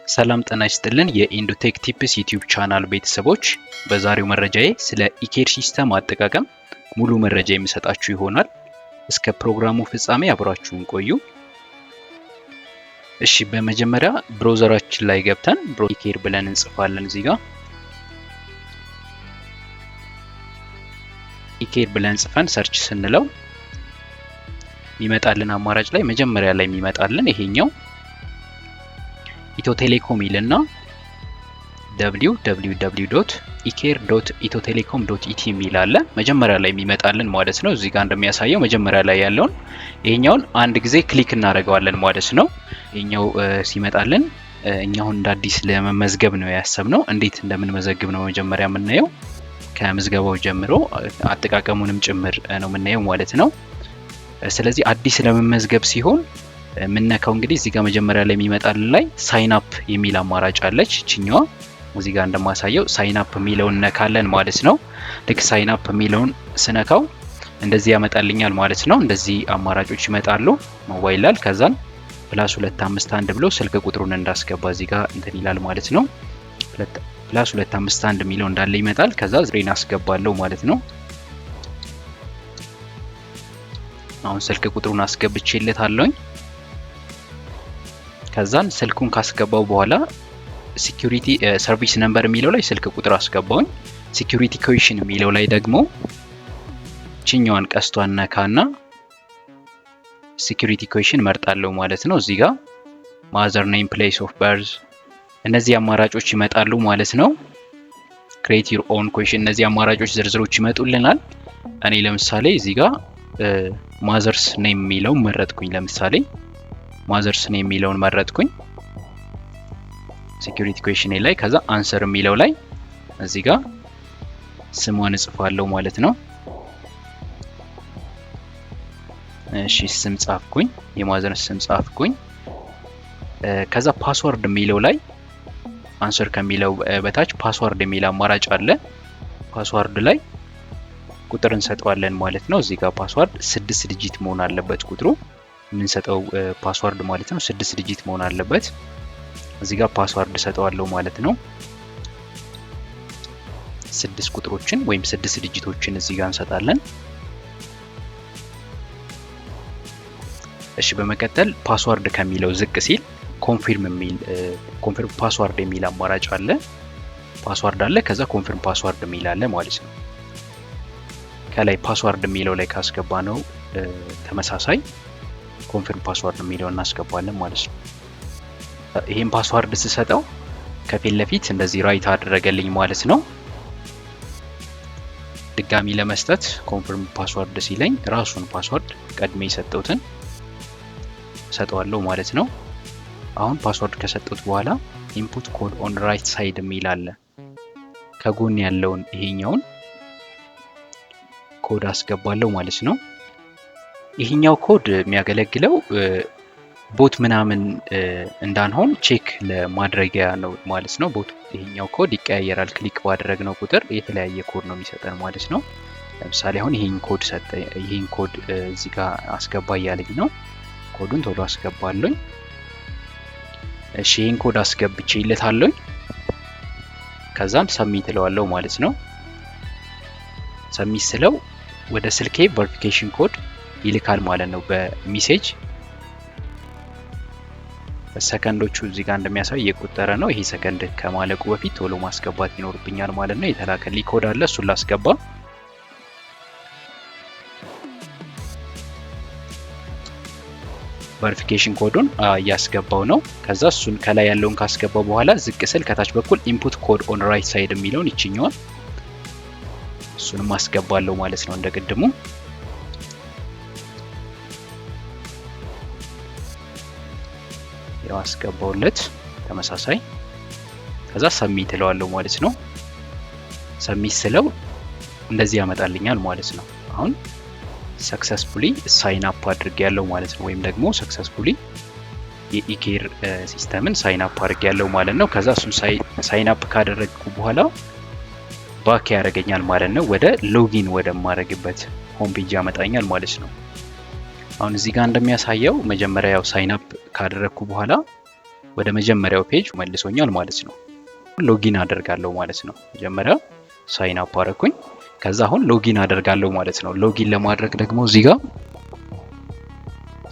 ሰላም ጤና ይስጥልን የኢንዶቴክ ቲፕስ ዩቲዩብ ቻናል ቤተሰቦች፣ በዛሬው መረጃዬ ስለ ኢኬር ሲስተም አጠቃቀም ሙሉ መረጃ የሚሰጣችሁ ይሆናል። እስከ ፕሮግራሙ ፍጻሜ አብራችሁን ቆዩ። እሺ፣ በመጀመሪያ ብራውዘራችን ላይ ገብተን ኢኬር ብለን እንጽፋለን። እዚህ ጋር ኢኬር ብለን ጽፈን ሰርች ስንለው የሚመጣልን አማራጭ ላይ መጀመሪያ ላይ የሚመጣልን ይሄኛው ኢትዮ ቴሌኮም ይልና www.iker.ethiotelecom.it የሚል አለ መጀመሪያ ላይ የሚመጣልን ማለት ነው። እዚህ ጋር እንደሚያሳየው መጀመሪያ ላይ ያለውን ይሄኛውን አንድ ጊዜ ክሊክ እናደርገዋለን ማለት ነው። ይሄኛው ሲመጣልን እኛው እንደ አዲስ ለመመዝገብ ነው ያሰብነው። እንዴት እንደምንመዘግብ ነው መጀመሪያ የምናየው። ከምዝገባው ጀምሮ አጠቃቀሙንም ጭምር ነው የምናየው ማለት ነው። ስለዚህ አዲስ ለመመዝገብ ሲሆን ምንነካው እንግዲህ እዚህ ጋር መጀመሪያ ላይ የሚመጣልን ላይ ሳይን አፕ የሚል አማራጭ አለች። እቺኛዋ እዚህ ጋር እንደማሳየው ሳይን አፕ የሚለውን ነካለን ማለት ነው። ልክ ሳይን አፕ የሚለውን ስነካው እንደዚህ ያመጣልኛል ማለት ነው። እንደዚህ አማራጮች ይመጣሉ። ሞባይል ላይ ከዛን +251 ብሎ ስልክ ቁጥሩን እንዳስገባ እዚህ ጋር እንትን ይላል ማለት ነው። +251 የሚለው እንዳለ ይመጣል። ከዛ ዝሬን አስገባለሁ ማለት ነው። አሁን ስልክ ቁጥሩን አስገብቼለታለሁኝ። ከዛን ስልኩን ካስገባው በኋላ ሲኪዩሪቲ ሰርቪስ ነምበር የሚለው ላይ ስልክ ቁጥር አስገባውኝ። ሲኪዩሪቲ ኩዌሽን የሚለው ላይ ደግሞ ቺኛዋን ቀስቷን ነካና ሲኪዩሪቲ ኩዌሽን መርጣለሁ ማለት ነው። እዚህ ጋር ማዘር ኔም፣ ፕሌስ ኦፍ በርዝ እነዚህ አማራጮች ይመጣሉ ማለት ነው። ክሬት ዩር ኦን ኩዌሽን እነዚህ አማራጮች ዝርዝሮች ይመጡልናል። እኔ ለምሳሌ እዚህ ጋር ማዘርስ ኔም የሚለው መረጥኩኝ። ለምሳሌ ማዘርስ ኔም የሚለውን መረጥኩኝ ሲኪዩሪቲ ኩዌሽን ላይ። ከዛ አንሰር የሚለው ላይ እዚህ ጋር ስሟን እጽፋለሁ ማለት ነው። እሺ ስም ጻፍኩኝ፣ የማዘር ስም ጻፍኩኝ። ከዛ ፓስወርድ የሚለው ላይ አንሰር ከሚለው በታች ፓስወርድ የሚል አማራጭ አለ። ፓስወርድ ላይ ቁጥር እንሰጠዋለን ማለት ነው። እዚህ ጋር ፓስወርድ 6 ዲጂት መሆን አለበት ቁጥሩ የምንሰጠው ፓስወርድ ማለት ነው። 6 ዲጂት መሆን አለበት። እዚህ ጋር ፓስወርድ ሰጠዋለሁ ማለት ነው። 6 ቁጥሮችን ወይም 6 ዲጂቶችን እዚህ ጋር እንሰጣለን። እሺ በመቀጠል ፓስወርድ ከሚለው ዝቅ ሲል ኮንፊርም ፓስወርድ የሚል አማራጭ አለ። ፓስወርድ አለ፣ ከዛ ኮንፊርም ፓስወርድ የሚል አለ ማለት ነው። ከላይ ፓስወርድ የሚለው ላይ ካስገባ ነው ተመሳሳይ ኮንፊርም ፓስወርድ የሚለውን እናስገባለን ማለት ነው። ይሄን ፓስወርድ ስሰጠው ከፊት ለፊት እንደዚህ ራይት አደረገልኝ ማለት ነው። ድጋሚ ለመስጠት ኮንፊርም ፓስወርድ ሲለኝ ራሱን ፓስወርድ ቀድሜ የሰጠሁትን ሰጠዋለሁ ማለት ነው። አሁን ፓስወርድ ከሰጠሁት በኋላ ኢንፑት ኮድ ኦን ራይት ሳይድ የሚል አለ። ከጎን ያለውን ይሄኛውን ኮድ አስገባለሁ ማለት ነው። ይሄኛው ኮድ የሚያገለግለው ቦት ምናምን እንዳንሆን ቼክ ለማድረጊያ ነው ማለት ነው። ቦት ይሄኛው ኮድ ይቀያየራል። ክሊክ ባደረግነው ቁጥር የተለያየ ኮድ ነው የሚሰጠን ማለት ነው። ለምሳሌ አሁን ይሄን ኮድ ሰጠ። ይሄን ኮድ እዚህ ጋር አስገባ እያለኝ ነው። ኮዱን ቶሎ አስገባለሁ። እሺ ይሄን ኮድ አስገብቼለታለሁ። ከዛም ሰሚት እለዋለሁ ማለት ነው። ሰሚት ስለው ወደ ስልኬ ቨሪፊኬሽን ኮድ ይልካል ማለት ነው በሜሴጅ። በሰከንዶቹ እዚህ ጋር እንደሚያሳይ እየቆጠረ ነው። ይሄ ሰከንድ ከማለቁ በፊት ቶሎ ማስገባት ይኖርብኛል ማለት ነው። የተላከልኝ ኮድ አለ፣ እሱን ላስገባ። ቨሪፊኬሽን ኮዱን እያስገባው ነው። ከዛ እሱን ከላይ ያለውን ካስገባው በኋላ ዝቅ ስል ከታች በኩል ኢንፑት ኮድ ኦን ራይት ሳይድ የሚለውን ይችኛዋል እሱንም አስገባለሁ ማለት ነው እንደቀድሙ። ያው አስገባውለት ተመሳሳይ። ከዛ ሰሚት እለዋለሁ ማለት ነው። ሰሚት ስለው እንደዚህ ያመጣልኛል ማለት ነው። አሁን ሰክሰስፉሊ ሳይን አፕ አድርጌያለሁ ማለት ነው። ወይም ደግሞ ሰክሰስፉሊ የኢኬር ሲስተምን ሳይን አፕ አድርጌያለሁ ማለት ነው። ከዛ እሱን ሳይን አፕ ካደረግኩ በኋላ ባክ ያደርገኛል ማለት ነው። ወደ ሎጊን ወደ ማድረግበት ሆም ፔጅ ያመጣኛል ማለት ነው። አሁን እዚህ ጋር እንደሚያሳየው መጀመሪያ ያው ሳይን አፕ ካደረኩ በኋላ ወደ መጀመሪያው ፔጅ መልሶኛል ማለት ነው። ሎጊን አደርጋለሁ ማለት ነው። መጀመሪያ ሳይን አፕ አደረኩኝ። ከዛ አሁን ሎጊን አደርጋለሁ ማለት ነው። ሎጊን ለማድረግ ደግሞ እዚህ ጋር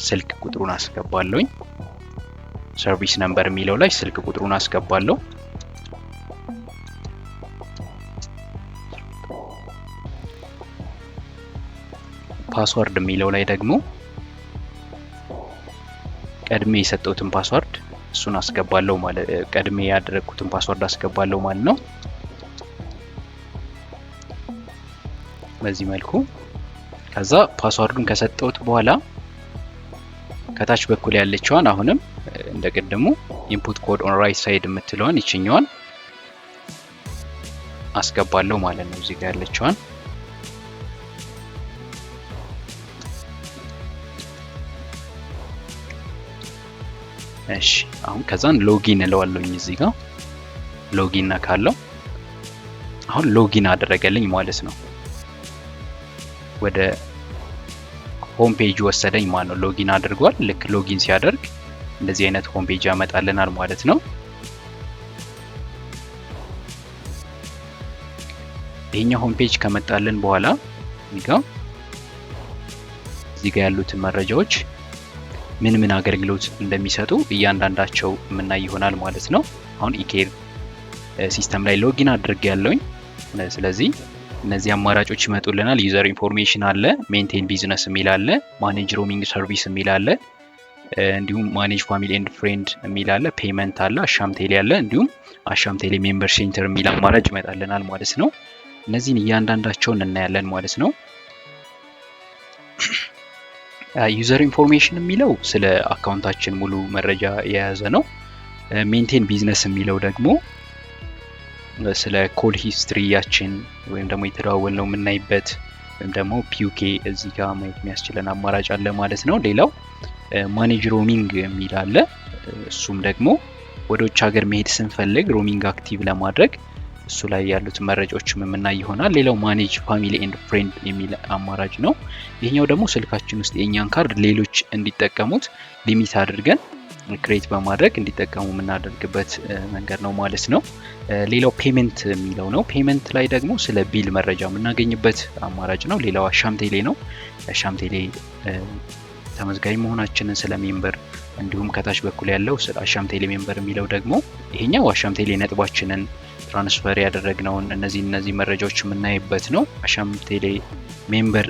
ስልክ ቁጥሩን አስገባለሁኝ። ሰርቪስ ነምበር የሚለው ላይ ስልክ ቁጥሩን አስገባለሁ። ፓስወርድ የሚለው ላይ ደግሞ ቀድሜ የሰጠሁትን ፓስወርድ እሱን አስገባለሁ ማለት ቀድሜ ያደረኩትን ፓስወርድ አስገባለሁ ማለት ነው። በዚህ መልኩ ከዛ ፓስወርዱን ከሰጠሁት በኋላ ከታች በኩል ያለችዋን አሁንም እንደቀደሙ ኢንፑት ኮድ ኦን ራይት ሳይድ የምትለዋን ይችኛዋን አስገባለሁ ማለት ነው። እዚህ ጋር ያለችዋን እሺ አሁን ከዛን ሎጊን እለዋለሁኝ። እዚህ ጋር ሎጊን ካለው አሁን ሎጊን አደረገልኝ ማለት ነው። ወደ ሆም ፔጅ ወሰደኝ ማለት ነው። ሎጊን አድርጓል። ልክ ሎጊን ሲያደርግ እንደዚህ አይነት ሆም ፔጅ ያመጣልናል ማለት ነው። ይሄኛው ሆም ፔጅ ከመጣልን በኋላ እዚህ ጋር ያሉትን መረጃዎች ምን አገልግሎት እንደሚሰጡ እያንዳንዳቸው የምናይ ይሆናል ማለት ነው። አሁን ኢኬር ሲስተም ላይ ሎጊን አድርጌያለሁኝ። ስለዚህ እነዚህ አማራጮች ይመጡልናል። ዩዘር ኢንፎርሜሽን አለ፣ ሜንቴን ቢዝነስ የሚል አለ፣ ማኔጅ ሮሚንግ ሰርቪስ የሚል አለ፣ እንዲሁም ማኔጅ ፋሚሊ ኤንድ ፍሬንድ የሚል አለ፣ ፔመንት አለ፣ አሻም ቴሌ አለ፣ እንዲሁም አሻም ቴሌ ሜምበር ሴንተር የሚል አማራጭ ይመጣልናል ማለት ነው። እነዚህን እያንዳንዳቸውን እናያለን ማለት ነው። ዩዘር ኢንፎርሜሽን የሚለው ስለ አካውንታችን ሙሉ መረጃ የያዘ ነው። ሜንቴን ቢዝነስ የሚለው ደግሞ ስለ ኮል ሂስትሪያችን ወይም ደግሞ የተደዋወልነው የምናይበት ወይም ደግሞ ፒዩኬ እዚህ ጋር ማየት የሚያስችለን አማራጭ አለ ማለት ነው። ሌላው ማኔጅ ሮሚንግ የሚል አለ። እሱም ደግሞ ወደ ውጭ ሀገር መሄድ ስንፈልግ ሮሚንግ አክቲቭ ለማድረግ እሱ ላይ ያሉት መረጃዎችም የምናይ ይሆናል። ሌላው ማኔጅ ፋሚሊ ኤንድ ፍሬንድ የሚል አማራጭ ነው። ይሄኛው ደግሞ ስልካችን ውስጥ የኛን ካርድ ሌሎች እንዲጠቀሙት ሊሚት አድርገን ክሬት በማድረግ እንዲጠቀሙ የምናደርግበት መንገድ ነው ማለት ነው። ሌላው ፔመንት የሚለው ነው። ፔመንት ላይ ደግሞ ስለ ቢል መረጃ የምናገኝበት አማራጭ ነው። ሌላው አሻም ቴሌ ነው። አሻም ቴሌ ተመዝጋቢ መሆናችንን ስለ ሜምበር እንዲሁም ከታች በኩል ያለው ስለ አሻም ቴሌ ሜምበር የሚለው ደግሞ ይሄኛው አሻም ቴሌ ነጥባችንን ትራንስፈር ያደረግነውን እነዚህ መረጃዎች የምናይበት ነው። አሻም ቴሌ ሜምበር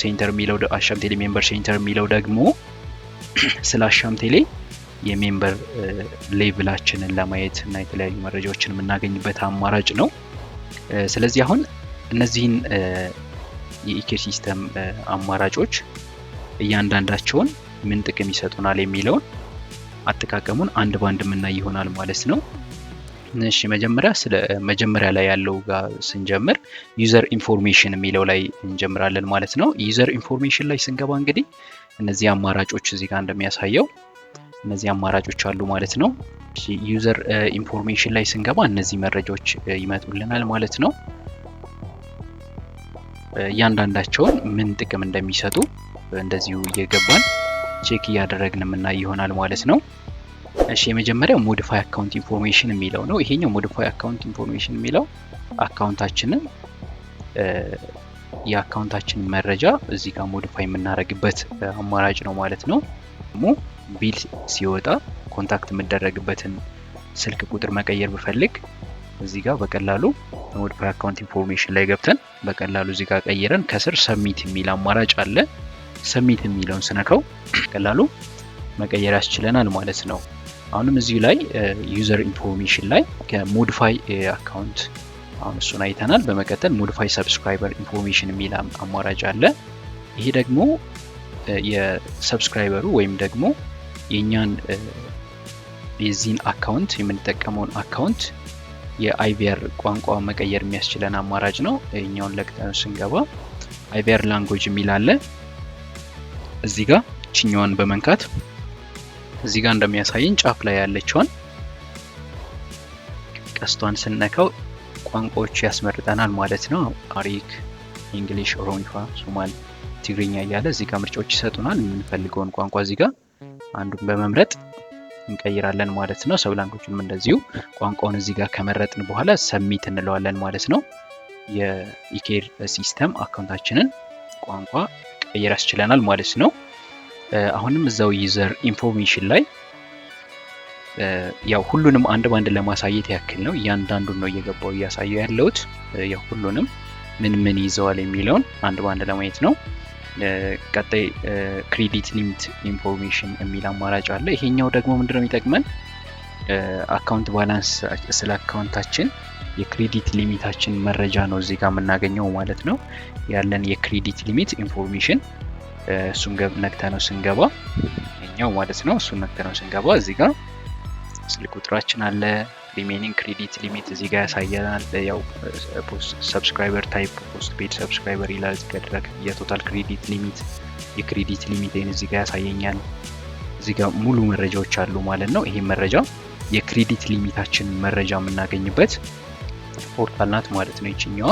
ሴንተር የሚለው አሻም ቴሌ ሜምበር ሴንተር የሚለው ደግሞ ስለ አሻም ቴሌ የሜምበር ሌቭላችንን ለማየት እና የተለያዩ መረጃዎችን የምናገኝበት አማራጭ ነው። ስለዚህ አሁን እነዚህን የኢኬር ሲስተም አማራጮች እያንዳንዳቸውን ምን ጥቅም ይሰጡናል የሚለውን አጠቃቀሙን አንድ ባንድ የምናይ ይሆናል ማለት ነው። እሺ መጀመሪያ ላይ ያለው ጋር ስንጀምር ዩዘር ኢንፎርሜሽን የሚለው ላይ እንጀምራለን ማለት ነው። ዩዘር ኢንፎርሜሽን ላይ ስንገባ እንግዲህ እነዚህ አማራጮች እዚህ ጋር እንደሚያሳየው እነዚህ አማራጮች አሉ ማለት ነው። ዩዘር ኢንፎርሜሽን ላይ ስንገባ እነዚህ መረጃዎች ይመጡልናል ማለት ነው። እያንዳንዳቸውን ምን ጥቅም እንደሚሰጡ እንደዚሁ እየገባን ቼክ እያደረግን የምናይ ይሆናል ማለት ነው። እሺ የመጀመሪያው ሞዲፋይ አካውንት ኢንፎርሜሽን የሚለው ነው። ይሄኛው ሞዲፋይ አካውንት ኢንፎርሜሽን የሚለው አካውንታችንን የአካውንታችን መረጃ እዚህ ጋር ሞዲፋይ የምናደርግበት አማራጭ ነው ማለት ነው። ደግሞ ቢል ሲወጣ ኮንታክት የምደረግበትን ስልክ ቁጥር መቀየር ብፈልግ እዚህ ጋር በቀላሉ ሞዲፋይ አካውንት ኢንፎርሜሽን ላይ ገብተን በቀላሉ እዚህ ጋር ቀይረን ከስር ሰብሚት የሚል አማራጭ አለ። ሰብሚት የሚለውን ስነካው በቀላሉ መቀየር ያስችለናል ማለት ነው። አሁንም እዚሁ ላይ ዩዘር ኢንፎርሜሽን ላይ ከሞዲፋይ አካውንት አሁን እሱን አይተናል። በመቀጠል ሞዲፋይ ሰብስክራይበር ኢንፎርሜሽን የሚል አማራጭ አለ። ይሄ ደግሞ የሰብስክራይበሩ ወይም ደግሞ የኛን የዚህን አካውንት የምንጠቀመውን አካውንት የአይቪአር ቋንቋ መቀየር የሚያስችለን አማራጭ ነው። ይሄኛውን ለቅጠን ስንገባ አይቪአር ላንጉዌጅ የሚል አለ። እዚህ ጋር ቺኛዋን በመንካት እዚህ ጋር እንደሚያሳየን ጫፍ ላይ ያለችውን ቀስቷን ስንነካው ቋንቋዎች ያስመርጠናል ማለት ነው። አሪክ፣ እንግሊሽ፣ ኦሮሚፋ፣ ሶማሊ፣ ትግርኛ እያለ እዚህ ጋር ምርጫዎች ይሰጡናል። የምንፈልገውን ቋንቋ እዚህ ጋር አንዱን በመምረጥ እንቀይራለን ማለት ነው። ሰብላንጎቹንም እንደዚሁ ቋንቋውን እዚህ ጋር ከመረጥን በኋላ ሰብሚት እንለዋለን ማለት ነው። የኢኬር ሲስተም አካውንታችንን ቋንቋ ቀይር ያስችለናል ማለት ነው። አሁንም እዛው ዩዘር ኢንፎርሜሽን ላይ ያው ሁሉንም አንድ ባንድ ለማሳየት ያክል ነው። እያንዳንዱን ነው እየገባው እያሳየው ያለሁት። ያው ሁሉንም ምን ይዘዋል የሚለውን አንድ ባንድ ለማየት ነው። ቀጣይ ክሬዲት ሊሚት ኢንፎርሜሽን የሚል አማራጭ አለ። ይሄኛው ደግሞ ምንድነው የሚጠቅመን? አካውንት ባላንስ ስለ አካውንታችን የክሬዲት ሊሚታችን መረጃ ነው እዚህ ጋር የምናገኘው ማለት ነው። ያለን የክሬዲት ሊሚት ኢንፎርሜሽን እሱን ነክተነው ስንገባ ይሄኛው ማለት ነው። እሱን ነክተነው ስንገባ እዚህ ጋር ስልክ ቁጥራችን አለ። ሪሜኒንግ ክሬዲት ሊሚት እዚህ ጋር ያሳየናል። ያው ሰብስክራይበር ታይፕ ፖስት ፔድ ሰብስክራይበር ይላል። እዚህ ጋር ድረግ የቶታል ክሬዲት ሊሚት የክሬዲት ሊሚቴን እዚህ ጋር ያሳየኛል። እዚህ ጋር ሙሉ መረጃዎች አሉ ማለት ነው። ይሄ መረጃ የክሬዲት ሊሚታችን መረጃ የምናገኝበት ፖርታል ናት ማለት ነው ይችኛዋ።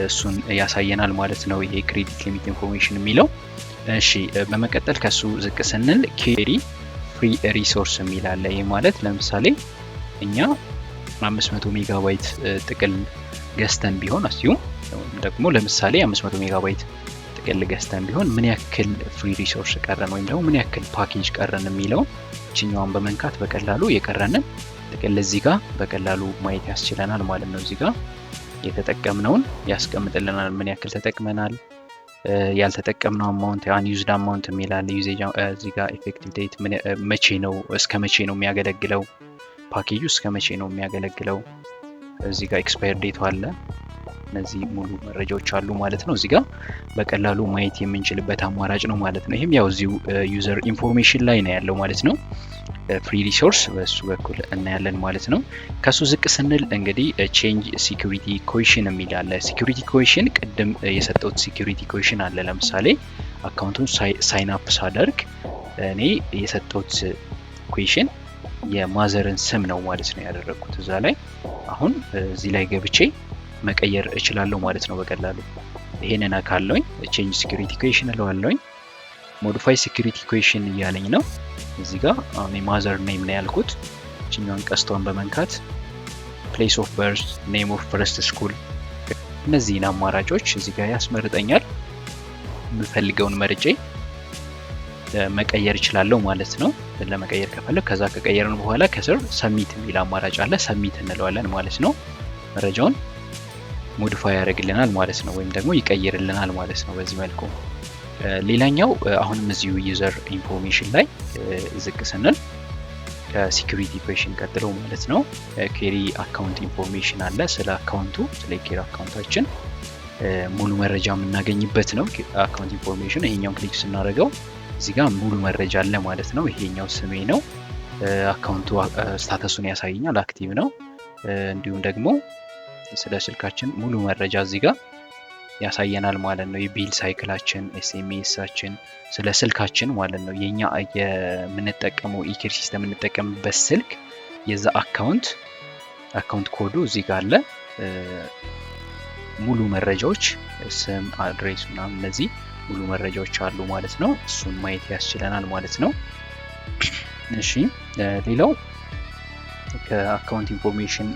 እሱን ያሳየናል ማለት ነው ይሄ ክሬዲት ሊሚት ኢንፎርሜሽን የሚለው። እሺ በመቀጠል ከሱ ዝቅ ስንል ኬሪ ፍሪ ሪሶርስ የሚል አለ። ይሄ ማለት ለምሳሌ እኛ 500 ሜጋባይት ጥቅል ገዝተን ቢሆን አስዩም ደግሞ ለምሳሌ 500 ሜጋባይት ጥቅል ገዝተን ቢሆን ምን ያክል ፍሪ ሪሶርስ ቀረን ወይም ደግሞ ምን ያክል ፓኬጅ ቀረን የሚለው እችኛዋን በመንካት በቀላሉ የቀረንን ጥቅል እዚህ ጋር በቀላሉ ማየት ያስችለናል ማለት ነው። እዚህ ጋር የተጠቀምነውን ያስቀምጥልናል። ምን ያክል ተጠቅመናል፣ ያልተጠቀምነው አማውንት አንዩዝድ አማውንት የሚል አለ። ዩዜጅ እዚህ ጋር ኢፌክቲቭ ዴት መቼ ነው እስከ መቼ ነው የሚያገለግለው፣ ፓኬጁ እስከ መቼ ነው የሚያገለግለው። እዚህ ጋር ኤክስፓየር ዴቱ አለ። እነዚህ ሙሉ መረጃዎች አሉ ማለት ነው። እዚህ ጋር በቀላሉ ማየት የምንችልበት አማራጭ ነው ማለት ነው። ይሄም ያው እዚሁ ዩዘር ኢንፎርሜሽን ላይ ነው ያለው ማለት ነው። ፍሪ ሪሶርስ በሱ በኩል እናያለን ማለት ነው። ከሱ ዝቅ ስንል እንግዲህ ቼንጅ ሲኩሪቲ ኮሽን የሚል አለ። ሲኩሪቲ ኮሽን ቅድም የሰጠሁት ሲኩሪቲ ኮሽን አለ። ለምሳሌ አካውንቱን ሳይን አፕ ሳደርግ እኔ የሰጠሁት ኮሽን የማዘርን ስም ነው ማለት ነው ያደረኩት እዛ ላይ። አሁን እዚህ ላይ ገብቼ መቀየር እችላለሁ ማለት ነው በቀላሉ። ይሄንን አካለኝ ቼንጅ ሲኩሪቲ ኮሽን እለዋለሁኝ። ሞዲፋይ ሲኩሪቲ ኮሽን እያለኝ ነው እዚህ ጋር። አሁን የማዘር ኔም ነው ያልኩት። እችኛዋን ቀስቷን በመንካት ፕሌስ ኦፍ በርዝ፣ ኔም ኦፍ ፈርስት ስኩል፣ እነዚህን አማራጮች እዚህ ጋር ያስመርጠኛል። የምፈልገውን መርጬ መቀየር እችላለሁ ማለት ነው። ለመቀየር ከፈለግ ከዛ ከቀየርን በኋላ ከስር ሰሚት የሚል አማራጭ አለ። ሰሚት እንለዋለን ማለት ነው። መረጃውን ሞዲፋይ ያደርግልናል ማለት ነው፣ ወይም ደግሞ ይቀይርልናል ማለት ነው በዚህ መልኩ። ሌላኛው አሁንም እዚሁ ዩዘር ኢንፎርሜሽን ላይ ዝቅ ስንል ከሲኩሪቲ ኮሽን ቀጥሎ ማለት ነው ኬሪ አካውንት ኢንፎርሜሽን አለ። ስለ አካውንቱ ስለ ኬሪ አካውንታችን ሙሉ መረጃ የምናገኝበት ነው አካውንት ኢንፎርሜሽን። ይሄኛውን ክሊክ ስናደርገው እዚህ ጋር ሙሉ መረጃ አለ ማለት ነው። ይሄኛው ስሜ ነው። አካውንቱ ስታተሱን ያሳየኛል፣ አክቲቭ ነው። እንዲሁም ደግሞ ስለ ስልካችን ሙሉ መረጃ እዚህ ጋር ያሳየናል ማለት ነው። የቢል ሳይክላችን፣ ኤስኤምኤሳችን፣ ስለ ስልካችን ማለት ነው። የኛ የምንጠቀመው ኢኬር ሲስተም የምንጠቀምበት ስልክ የዛ አካውንት ኮዱ እዚህ ጋር አለ። ሙሉ መረጃዎች ስም፣ አድሬስ ምናምን እነዚህ ሙሉ መረጃዎች አሉ ማለት ነው። እሱን ማየት ያስችለናል ማለት ነው። እሺ ሌላው ከአካውንት ኢንፎርሜሽን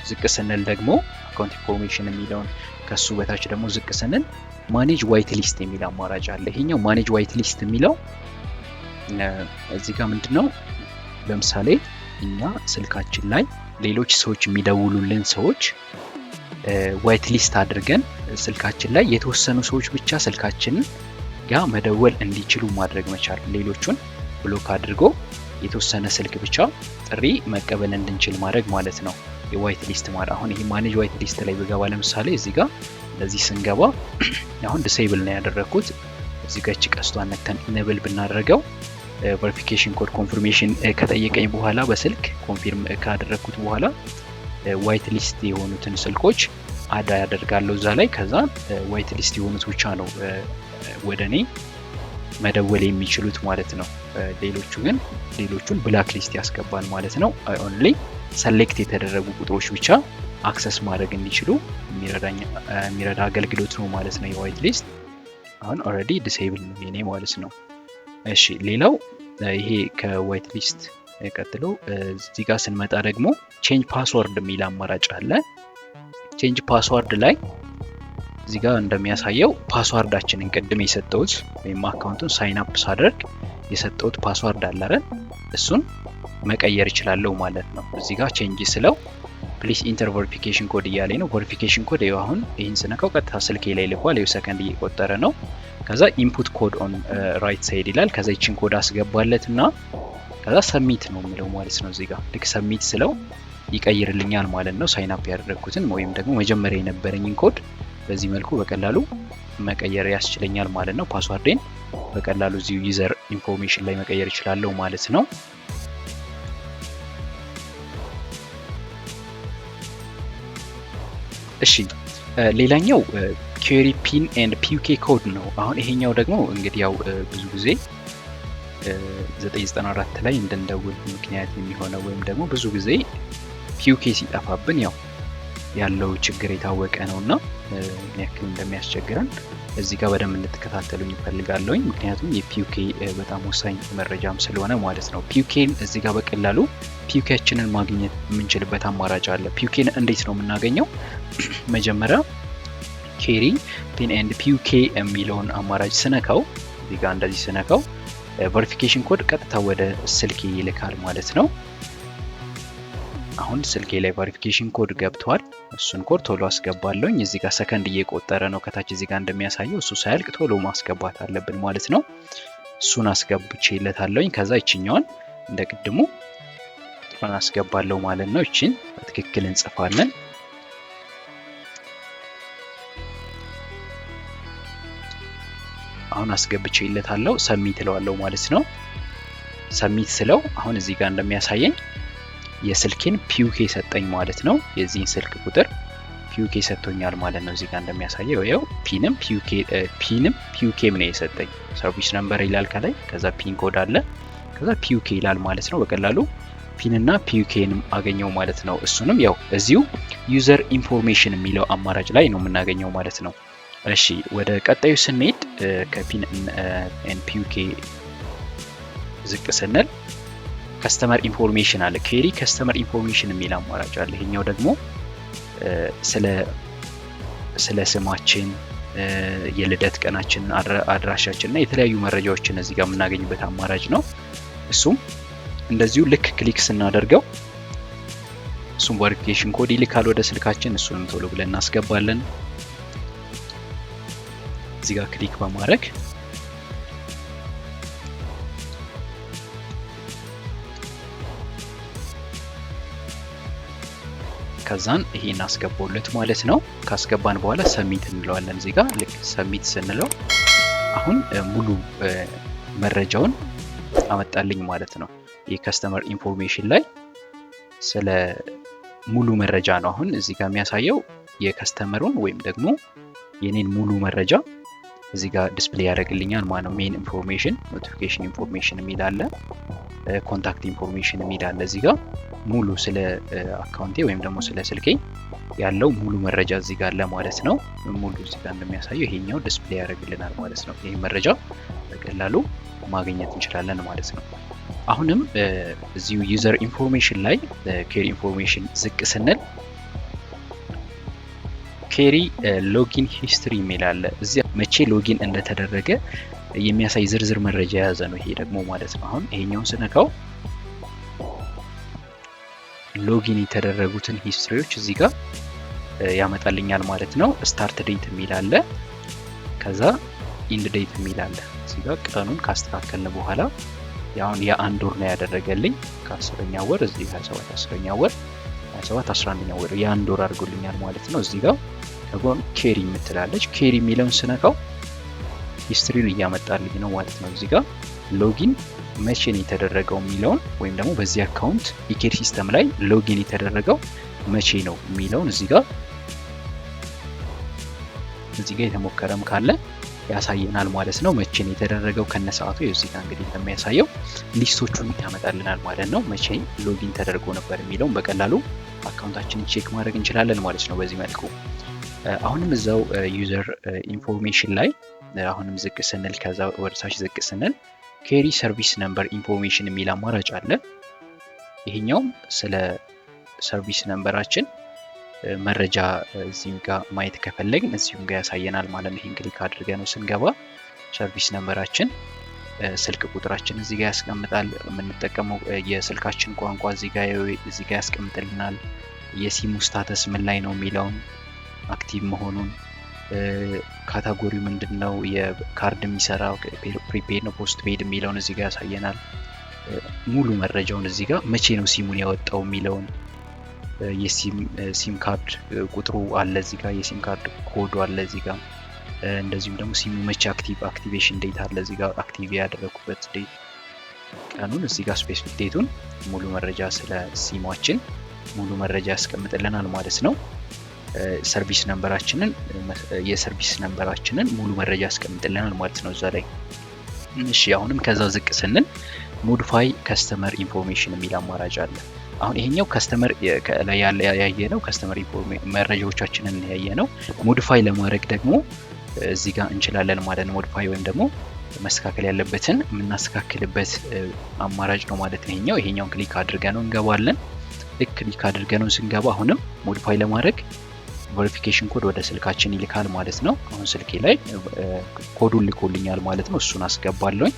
ዝቅ ስንል ደግሞ አካውንት ኢንፎርሜሽን የሚለውን ከሱ በታች ደግሞ ዝቅ ስንል ማኔጅ ዋይት ሊስት የሚል አማራጭ አለ። ይሄኛው ማኔጅ ዋይት ሊስት የሚለው እዚህ ጋር ምንድነው፣ ለምሳሌ እኛ ስልካችን ላይ ሌሎች ሰዎች የሚደውሉልን ሰዎች ዋይት ሊስት አድርገን ስልካችን ላይ የተወሰኑ ሰዎች ብቻ ስልካችንን ጋር መደወል እንዲችሉ ማድረግ መቻል፣ ሌሎቹን ብሎክ አድርጎ የተወሰነ ስልክ ብቻ ጥሪ መቀበል እንድንችል ማድረግ ማለት ነው የዋይት ሊስት ማለት። አሁን ይሄ ማኔጅ ዋይት ሊስት ላይ ብገባ ለምሳሌ እዚህ ጋር እንደዚህ ስንገባ አሁን ዲሴብል ነው ያደረኩት። እዚህ ጋር እቺ ቀስቷን ነክተን ኢኔብል ብናደርገው ቬሪፊኬሽን ኮድ ኮንፊርሜሽን ከጠየቀኝ በኋላ በስልክ ኮንፊርም ካደረኩት በኋላ ዋይት ሊስት የሆኑትን ስልኮች አዳ ያደርጋለሁ እዛ ላይ። ከዛ ዋይት ሊስት የሆኑት ብቻ ነው ወደኔ መደወል የሚችሉት ማለት ነው። ሌሎቹን ብላክ ሊስት ያስገባል ማለት ነው። ኦንሊ ሰሌክት የተደረጉ ቁጥሮች ብቻ አክሰስ ማድረግ እንዲችሉ የሚረዳ አገልግሎት ነው ማለት ነው የዋይት ሊስት። አሁን ኦሬዲ ዲሴብል ነው የኔ ማለት ነው። እሺ ሌላው ይሄ ከዋይት ሊስት ቀጥሎ እዚህ ጋር ስንመጣ ደግሞ ቼንጅ ፓስወርድ የሚል አማራጭ አለ። ቼንጅ ፓስወርድ ላይ እዚህ ጋር እንደሚያሳየው ፓስወርዳችንን ቅድም የሰጠሁት ወይም አካውንቱን ሳይን አፕ ሳደርግ የሰጠሁት ፓስወርድ አለ አይደል? እሱን መቀየር እችላለሁ ማለት ነው። እዚህ ጋር ቼንጅ ስለው ፕሊስ ኢንተር ቬሪፊኬሽን ኮድ እያለኝ ነው። ቬሪፊኬሽን ኮድ ይኸው አሁን ይህን ስነካው ቀጥታ ስልኬ ላይ ልኳል። ይኸው ሰከንድ እየቆጠረ ነው። ከዛ ኢንፑት ኮድ ኦን ራይት ሳይድ ይላል። ከዛ ይችን ኮድ አስገባለትና ከዛ ሰሚት ነው የሚለው ማለት ነው። እዚህ ጋር ልክ ሰሚት ስለው ይቀይርልኛል ማለት ነው። ሳይን አፕ ያደረኩትን ወይም ደግሞ መጀመሪያ የነበረኝን ኮድ በዚህ መልኩ በቀላሉ መቀየር ያስችለኛል ማለት ነው። ፓስወርዴን በቀላሉ እዚሁ ዩዘር ኢንፎርሜሽን ላይ መቀየር እችላለሁ ማለት ነው። እሺ ሌላኛው ኬሪ ፒን ኤንድ ፒዩኬ ኮድ ነው። አሁን ይሄኛው ደግሞ እንግዲህ ያው ብዙ ጊዜ 994 ላይ እንደንደውል ምክንያት የሚሆነው ወይም ደግሞ ብዙ ጊዜ ፒዩኬ ሲጠፋብን ያው ያለው ችግር የታወቀ ነውና ምን ያክል እንደሚያስቸግረን እዚህ ጋር በደንብ እንድትከታተሉኝ እፈልጋለሁ። ምክንያቱም የፒዩኬ በጣም ወሳኝ መረጃም ስለሆነ ማለት ነው። ፒዩኬን እዚህ ጋር በቀላሉ ፒዩኬያችንን ማግኘት የምንችልበት አማራጭ አለ። ፒዩኬን እንዴት ነው የምናገኘው? መጀመሪያ ኬሪ ፒን ኤንድ ፒዩኬ የሚለውን አማራጭ ስነካው እዚህ ጋር እንደዚህ ስነካው ቬሪፊኬሽን ኮድ ቀጥታ ወደ ስልኬ ይልካል ማለት ነው። አሁን ስልኬ ላይ ቬሪፊኬሽን ኮድ ገብቷል። እሱን ኮድ ቶሎ አስገባለሁኝ። እዚህ ጋር ሰከንድ እየቆጠረ ነው ከታች እዚህ ጋር እንደሚያሳየው። እሱ ሳያልቅ ቶሎ ማስገባት አለብን ማለት ነው። እሱን አስገብቼለታለሁኝ። ከዛ ይችኛዋን እንደ ቅድሙ አስገባለሁ ማለት ነው። እቺን በትክክል እንጽፋለን። አሁን አስገብቼለታለሁ። ሰሚት እለዋለሁ ማለት ነው። ሰሚት ስለው አሁን እዚህ ጋር እንደሚያሳየኝ የስልኬን ፒዩኬ ሰጠኝ ማለት ነው። የዚህን ስልክ ቁጥር ፒዩኬ ሰጥቶኛል ማለት ነው። እዚህ ጋር እንደሚያሳየው ያው ፒንም ፒዩኬም ነው የሰጠኝ። ሰርቪስ ነምበር ይላል ከላይ፣ ከዛ ፒን ኮድ አለ፣ ከዛ ፒዩኬ ይላል ማለት ነው። በቀላሉ ፒንና ፒዩኬንም አገኘው ማለት ነው። እሱንም ያው እዚሁ ዩዘር ኢንፎርሜሽን የሚለው አማራጭ ላይ ነው የምናገኘው ማለት ነው። እሺ ወደ ቀጣዩ ስንሄድ ከፒን ኤንድ ፒዩኬ ዝቅ ስንል ከስተመር ኢንፎርሜሽን አለ። ኬሪ ከስተመር ኢንፎርሜሽን የሚል አማራጭ አለ። ይሄኛው ደግሞ ስለ ስማችን፣ የልደት ቀናችን፣ አድራሻችን እና የተለያዩ መረጃዎችን እዚህ ጋር የምናገኝበት አማራጭ ነው። እሱም እንደዚሁ ልክ ክሊክ ስናደርገው እሱም ቬሪፊኬሽን ኮድ ይልካል ወደ ስልካችን። እሱንም ቶሎ ብለን እናስገባለን። እዚህ ጋር ክሊክ በማድረግ ከዛን ይሄን አስገባውለት ማለት ነው። ካስገባን በኋላ ሰሚት እንለዋለን። እዚህ ጋር ልክ ሰሚት ስንለው አሁን ሙሉ መረጃውን አመጣልኝ ማለት ነው። የከስተመር ኢንፎርሜሽን ላይ ስለ ሙሉ መረጃ ነው አሁን እዚህ ጋር የሚያሳየው። የከስተመሩን ወይም ደግሞ የኔን ሙሉ መረጃ እዚህ ጋር ዲስፕሌይ ያደርግልኛል ማለት ነው። ሜን ኢንፎርሜሽን፣ ኖቲፊኬሽን ኢንፎርሜሽን የሚል አለ፣ ኮንታክት ኢንፎርሜሽን የሚል አለ። እዚህ ጋር ሙሉ ስለ አካውንቴ ወይም ደግሞ ስለ ስልኬ ያለው ሙሉ መረጃ እዚህ ጋር አለ ማለት ነው። ሙሉ እዚህ ጋር እንደሚያሳየው ይሄኛው ዲስፕሌይ ያደርግልናል ማለት ነው። ይሄ መረጃ በቀላሉ ማግኘት እንችላለን ማለት ነው። አሁንም እዚሁ ዩዘር ኢንፎርሜሽን ላይ ኬሪ ኢንፎርሜሽን ዝቅ ስንል ኬሪ ሎጊን ሂስትሪ የሚል አለ። እዚህ መቼ ሎጊን እንደተደረገ የሚያሳይ ዝርዝር መረጃ የያዘ ነው ይሄ ደግሞ ማለት ነው። አሁን ይሄኛውን ስነካው ሎጊን የተደረጉትን ሂስትሪዎች እዚህ ጋር ያመጣልኛል ማለት ነው። ስታርት ዴት የሚል አለ፣ ከዛ ኢንድ ዴት የሚል አለ። እዚህ ጋር ቀኑን ካስተካከልን በኋላ ያውን የአንድ ወር ነው ያደረገልኝ። ከ10ኛ ወር እዚህ 27 10ኛ ወር 27 11ኛ ወር የአንድ ወር አድርጎልኛል ማለት ነው። እዚህ ጋር ከጎን ኬሪ የምትላለች ኬሪ የሚለውን ስነካው ሂስትሪውን እያመጣልኝ ነው ማለት ነው። እዚህ ጋር ሎጊን መቼ ነው የተደረገው የሚለውን ወይም ደግሞ በዚህ አካውንት ኢኬር ሲስተም ላይ ሎጊን የተደረገው መቼ ነው የሚለውን እዚህ ጋር የተሞከረም ካለ ያሳየናል ማለት ነው። መቼ ነው የተደረገው ከነሰዓቱ እዚህ ጋር እንግዲህ እንደሚያሳየው ሊስቶቹን ያመጣልናል ማለት ነው። መቼ ሎጊን ተደርጎ ነበር የሚለውን በቀላሉ አካውንታችንን ቼክ ማድረግ እንችላለን ማለት ነው በዚህ መልኩ። አሁንም እዛው ዩዘር ኢንፎርሜሽን ላይ አሁንም ዝቅ ስንል ከዛ ወደታች ዝቅ ስንል ኬሪ ሰርቪስ ነምበር ኢንፎርሜሽን የሚል አማራጭ አለ። ይሄኛው ስለ ሰርቪስ ነምበራችን መረጃ እዚህም ጋር ማየት ከፈለግን እዚህም ጋር ያሳየናል ማለት ነው። ይሄን ክሊክ አድርገን ነው ስንገባ ሰርቪስ ነምበራችን ስልክ ቁጥራችን እዚህ ጋር ያስቀምጣል። የምንጠቀመው የስልካችን ቋንቋ እዚህ ጋር ያስቀምጥልናል። የሲሙ ስታተስ ምን ላይ ነው የሚለውን አክቲቭ መሆኑን፣ ካታጎሪ ምንድነው፣ የካርድ የሚሰራው ፕሪፔድ ነው ፖስት ፔድ የሚለውን እዚህ ጋር ያሳየናል። ሙሉ መረጃውን እዚህ ጋር መቼ ነው ሲሙን ያወጣው የሚለውን የሲም ካርድ ቁጥሩ አለ እዚህ ጋር፣ የሲም ካርድ ኮዱ አለ እዚህ ጋር። እንደዚሁም ደግሞ ሲሙ መቼ አክቲቬሽን ዴት አለ እዚህ ጋር፣ አክቲቭ ያደረኩበት ዴት ቀኑን እዚህ ጋር፣ ስፔሲፊክ ዴቱን፣ ሙሉ መረጃ ስለ ሲማችን ሙሉ መረጃ ያስቀምጥልናል ማለት ነው። ሰርቪስ ነምበራችንን የሰርቪስ ነምበራችንን ሙሉ መረጃ ያስቀምጥልናል ማለት ነው እዛ ላይ። እሺ አሁንም ከዛ ዝቅ ስንል ሞዲፋይ ከስተመር ኢንፎርሜሽን የሚል አማራጭ አለ። አሁን ይሄኛው ከስተመር ላይ ያየ ነው፣ ከስተመር መረጃዎቻችንን ያየ ነው። ሞዲፋይ ለማድረግ ደግሞ እዚህ ጋር እንችላለን ማለት ነው። ሞዲፋይ ወይም ደግሞ መስተካከል ያለበትን የምናስተካክልበት አማራጭ ነው ማለት ነው። ይሄኛውን ክሊክ አድርገን ነው እንገባለን። ልክ ክሊክ አድርገን ነው ስንገባ አሁንም ሞዲፋይ ለማድረግ ቬሪፊኬሽን ኮድ ወደ ስልካችን ይልካል ማለት ነው። አሁን ስልኬ ላይ ኮዱን ልኮልኛል ማለት ነው። እሱን አስገባለሁኝ።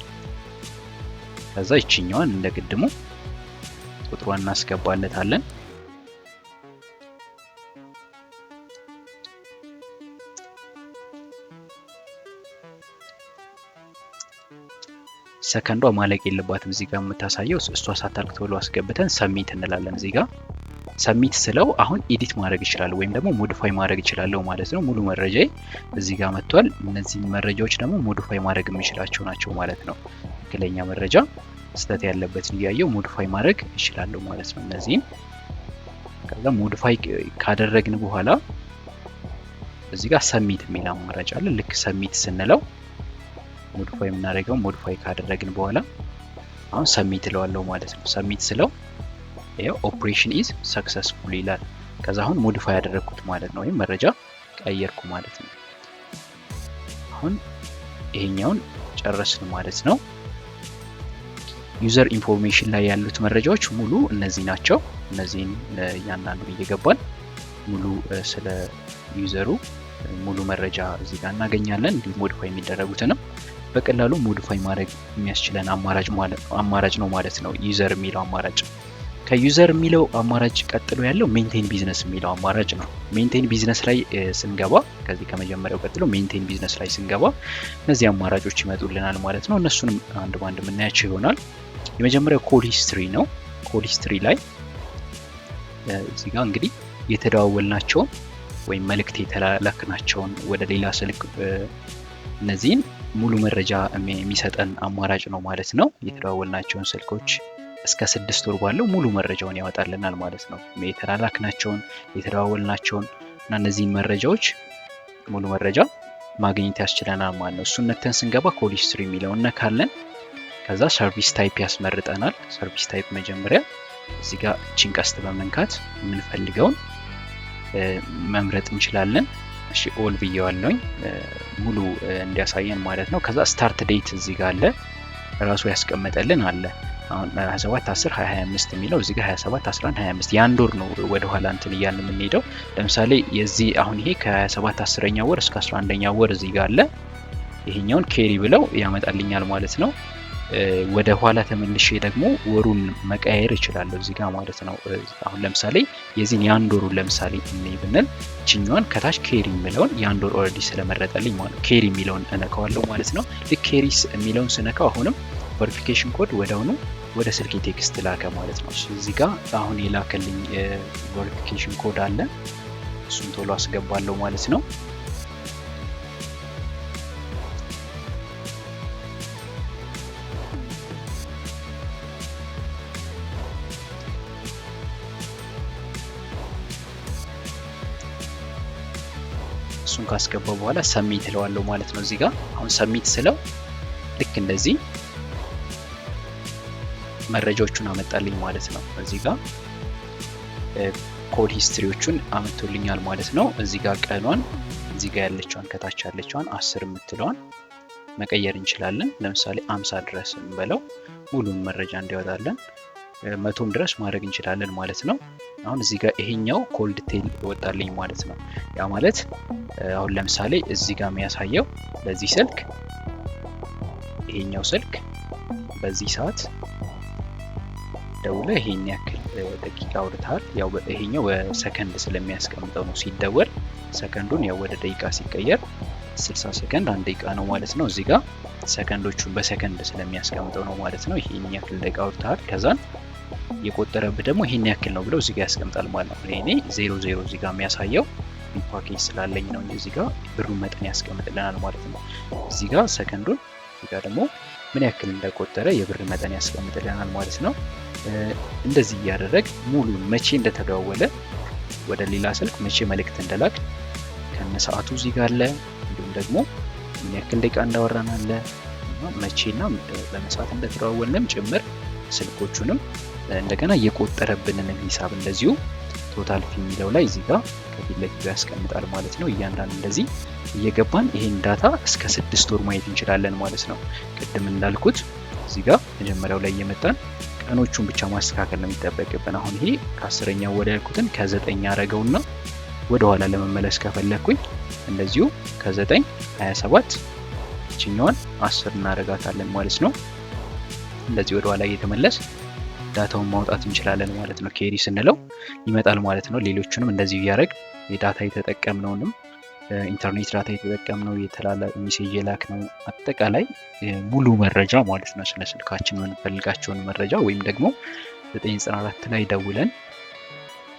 ከዛ ይችኛዋን እንደቅድሙ ቁጥሯን እናስገባለታለን። ሰከንዷ ማለቅ የለባትም እዚህ ጋር የምታሳየው እሷ ሳታልቅ ቶሎ አስገብተን ሰሚት እንላለን። እዚህ ጋር ሰሚት ስለው አሁን ኤዲት ማድረግ ይችላል ወይም ደግሞ ሞዲፋይ ማድረግ ይችላል ማለት ነው። ሙሉ መረጃዬ እዚህ ጋር መጥቷል። እነዚህ መረጃዎች ደግሞ ሞዲፋይ ማድረግ የምችላቸው ናቸው ማለት ነው። ትክክለኛ መረጃ ስህተት ያለበትን እያየው ሞዲፋይ ማድረግ ይችላል ማለት ነው እነዚህን። ከዛ ሞዲፋይ ካደረግን በኋላ እዚህ ጋር ሰሚት የሚል አማራጭ አለ። ልክ ሰሚት ስንለው ሞዲፋይ የምናደርገው ሞዲፋይ ካደረግን በኋላ አሁን ሰሚት እለዋለሁ ማለት ነው። ሰሚት ስለው ይሄው ኦፕሬሽን ኢዝ ሰክሰስፉል ይላል። ከዛ አሁን ሞዲፋይ ያደረኩት ማለት ነው፣ ወይም መረጃ ቀየርኩ ማለት ነው። አሁን ይሄኛውን ጨረስን ማለት ነው። ዩዘር ኢንፎርሜሽን ላይ ያሉት መረጃዎች ሙሉ እነዚህ ናቸው። እነዚህን እያንዳንዱን እየገባን ሙሉ ስለ ዩዘሩ ሙሉ መረጃ እዚህ ጋር እናገኛለን። እንዲሁም ሞዲፋይ የሚደረጉትንም በቀላሉ ሞዲፋይ ማድረግ የሚያስችለን አማራጭ ነው ማለት ነው ዩዘር የሚለው አማራጭ። ከዩዘር የሚለው አማራጭ ቀጥሎ ያለው ሜንቴን ቢዝነስ የሚለው አማራጭ ነው። ሜንቴን ቢዝነስ ላይ ስንገባ ከዚህ ከመጀመሪያው ቀጥሎ ሜንቴን ቢዝነስ ላይ ስንገባ እነዚህ አማራጮች ይመጡልናል ማለት ነው። እነሱንም አንድ ባንድ የምናያቸው ይሆናል። የመጀመሪያው ኮል ሂስትሪ ነው። ኮል ሂስትሪ ላይ እዚህ ጋር እንግዲህ የተደዋወልናቸውን ወይም መልእክት የተላላክናቸውን ወደ ሌላ ስልክ እነዚህን ሙሉ መረጃ የሚሰጠን አማራጭ ነው ማለት ነው። የተደዋወልናቸውን ስልኮች እስከ 6 ወር ባለው ሙሉ መረጃውን ያወጣልናል ማለት ነው። የተላላክናቸውን የተደዋወልናቸውን እና እነዚህን መረጃዎች ሙሉ መረጃ ማግኘት ያስችለናል ማለት ነው። እሱን ነክተን ስንገባ ኮል ሂስትሪ የሚለውን ነካለን። ከዛ ሰርቪስ ታይፕ ያስመርጠናል። ሰርቪስ ታይፕ መጀመሪያ እዚህ ጋር እቺን ቀስት በመንካት የምንፈልገውን መምረጥ እንችላለን። እሺ ኦል ብየዋለሁኝ ሙሉ እንዲያሳየን ማለት ነው። ከዛ ስታርት ዴት እዚህ ጋር አለ ራሱ ያስቀመጠልን አለ። አሁን 27 10 2025 የሚለው እዚህ ጋር 27 11 25 የአንድ ወር ነው ወደ ኋላ እንትን እያልን የምንሄደው። ለምሳሌ የዚህ አሁን ይሄ ከ27 10ኛ ወር እስከ 11ኛ ወር እዚህ ጋር አለ። ይሄኛውን ኬሪ ብለው ያመጣልኛል ማለት ነው። ወደ ኋላ ተመልሼ ደግሞ ወሩን መቀየር እችላለሁ እዚህ ጋር ማለት ነው። አሁን ለምሳሌ የዚህን የአንድ ወሩን ለምሳሌ እንይ ብንል እቺኛዋን ከታች ኬሪ የሚለውን የአንድ ወር ኦልሬዲ ስለመረጠልኝ ማለት ኬሪ የሚለውን እነካዋለሁ ማለት ነው። ልክ ኬሪስ የሚለውን ስነካው አሁንም ቬሪፊኬሽን ኮድ ወደሆኑ ወደ ስልክ ቴክስት ላከ ማለት ነው። እዚህ ጋር አሁን የላከልኝ ቬሪፊኬሽን ኮድ አለ። እሱን ቶሎ አስገባለሁ ማለት ነው። እሱን ካስገባው በኋላ ሰሚት እለዋለሁ ማለት ነው። እዚህ ጋር አሁን ሰሚት ስለው ልክ እንደዚህ መረጃዎቹን አመጣልኝ ማለት ነው። እዚህ ጋር ኮድ ሂስትሪዎቹን አመጥቶልኛል ማለት ነው። እዚህ ጋር ቀኗን እዚህ ጋር ያለችዋን ከታች ያለችዋን 10 የምትለዋን መቀየር እንችላለን። ለምሳሌ 50 ድረስ እንበለው ሙሉን መረጃ እንዲያወጣለን 100 ድረስ ማድረግ እንችላለን ማለት ነው። አሁን እዚህ ጋር ይሄኛው ኮልድ ቴል ይወጣልኝ ማለት ነው። ያ ማለት አሁን ለምሳሌ እዚህ ጋር የሚያሳየው ለዚህ ስልክ ይሄኛው ስልክ በዚህ ሰዓት ደውለ ይሄን ያክል ደቂቃ አውርታል። ያው ይሄኛው በሰከንድ ስለሚያስቀምጠው ነው ሲደወል ሰከንዱን ያው ወደ ደቂቃ ሲቀየር 60 ሰከንድ 1 ደቂቃ ነው ማለት ነው። እዚህ ጋር ሰከንዶቹን በሰከንድ ስለሚያስቀምጠው ነው ማለት ነው። ይሄን ያክል ደቂቃ አውርታል ከዛን የቆጠረብህ ደግሞ ይሄን ያክል ነው ብሎ እዚህ ጋር ያስቀምጣል ማለት ነው። እኔ 00 እዚህ ጋር የሚያሳየው ፓኬጅ ስላለኝ ነው እንጂ እዚህ ጋር ብሩን መጠን ያስቀምጥልናል ማለት ነው። እዚህ ጋር ሰከንዱን እዚህ ጋር ደግሞ ምን ያክል እንደቆጠረ የብር መጠን ያስቀምጥልናል ማለት ነው። እንደዚህ እያደረግ ሙሉን መቼ እንደተደዋወለ ወደ ሌላ ስልክ መቼ መልእክት እንደላክ ከነ ሰዓቱ እዚህ ጋር አለ። እንዲሁም ደግሞ ምን ያክል ደቂቃ እንዳወራን አለ መቼና በመሰዓት እንደተደዋወልንም ጭምር ስልኮቹንም እንደገና የቆጠረብንን ሂሳብ እንደዚሁ ቶታል ፊ የሚለው ላይ እዚህ ጋር ከፊት ለፊቱ ያስቀምጣል ማለት ነው። እያንዳንዱ እንደዚህ እየገባን ይሄን ዳታ እስከ 6 ወር ማየት እንችላለን ማለት ነው። ቅድም እንዳልኩት እዚህ ጋር መጀመሪያው ላይ እየመጣን ቀኖቹን ብቻ ማስተካከል ነው የሚጠበቅብን። አሁን ይሄ ከ10ኛው ወደ ያልኩትን ከ9 አረገውና ወደ ኋላ ለመመለስ ከፈለኩኝ እንደዚሁ ከ9 27 እቺኛዋን 10 እናረጋታለን ማለት ነው። እንደዚህ ወደ ኋላ እየተመለስ ዳታውን ማውጣት እንችላለን ማለት ነው። ኬሪ ስንለው ይመጣል ማለት ነው። ሌሎቹንም እንደዚህ ያረግ የዳታ የተጠቀምነውንም ኢንተርኔት ዳታ የተጠቀምነው የተላላከ ሜሴጅ የላክነው አጠቃላይ ሙሉ መረጃ ማለት ነው። ስለ ስልካችን የምንፈልጋቸውን መረጃ ወይም ደግሞ 994 ላይ ደውለን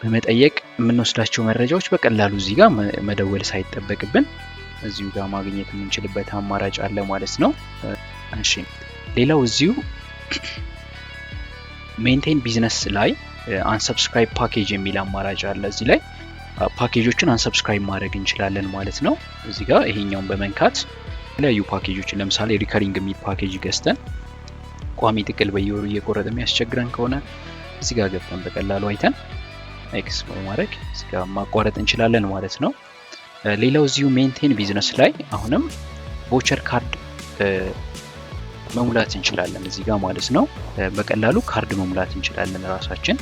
በመጠየቅ የምንወስዳቸው መረጃዎች በቀላሉ እዚህ ጋር መደወል ሳይጠበቅብን እዚሁ ጋር ማግኘት የምንችልበት አማራጭ አለ ማለት ነው። እሺ ሌላው እዚሁ ሜንቴን ቢዝነስ ላይ አንሰብስክራይብ ፓኬጅ የሚል አማራጭ አለ። እዚህ ላይ ፓኬጆችን አንሰብስክራይብ ማድረግ እንችላለን ማለት ነው። እዚህ ጋር ይሄኛውን በመንካት የተለያዩ ፓኬጆችን ለምሳሌ ሪከሪንግ የሚል ፓኬጅ ገዝተን ቋሚ ጥቅል በየወሩ እየቆረጠ የሚያስቸግረን ከሆነ እዚህ ጋር ገብተን በቀላሉ አይተን ኤክስ በማድረግ እዚህ ጋር ማቋረጥ እንችላለን ማለት ነው። ሌላው እዚሁ ሜንቴን ቢዝነስ ላይ አሁንም ቮቸር ካርድ መሙላት እንችላለን እዚህ ጋር ማለት ነው። በቀላሉ ካርድ መሙላት እንችላለን ራሳችን።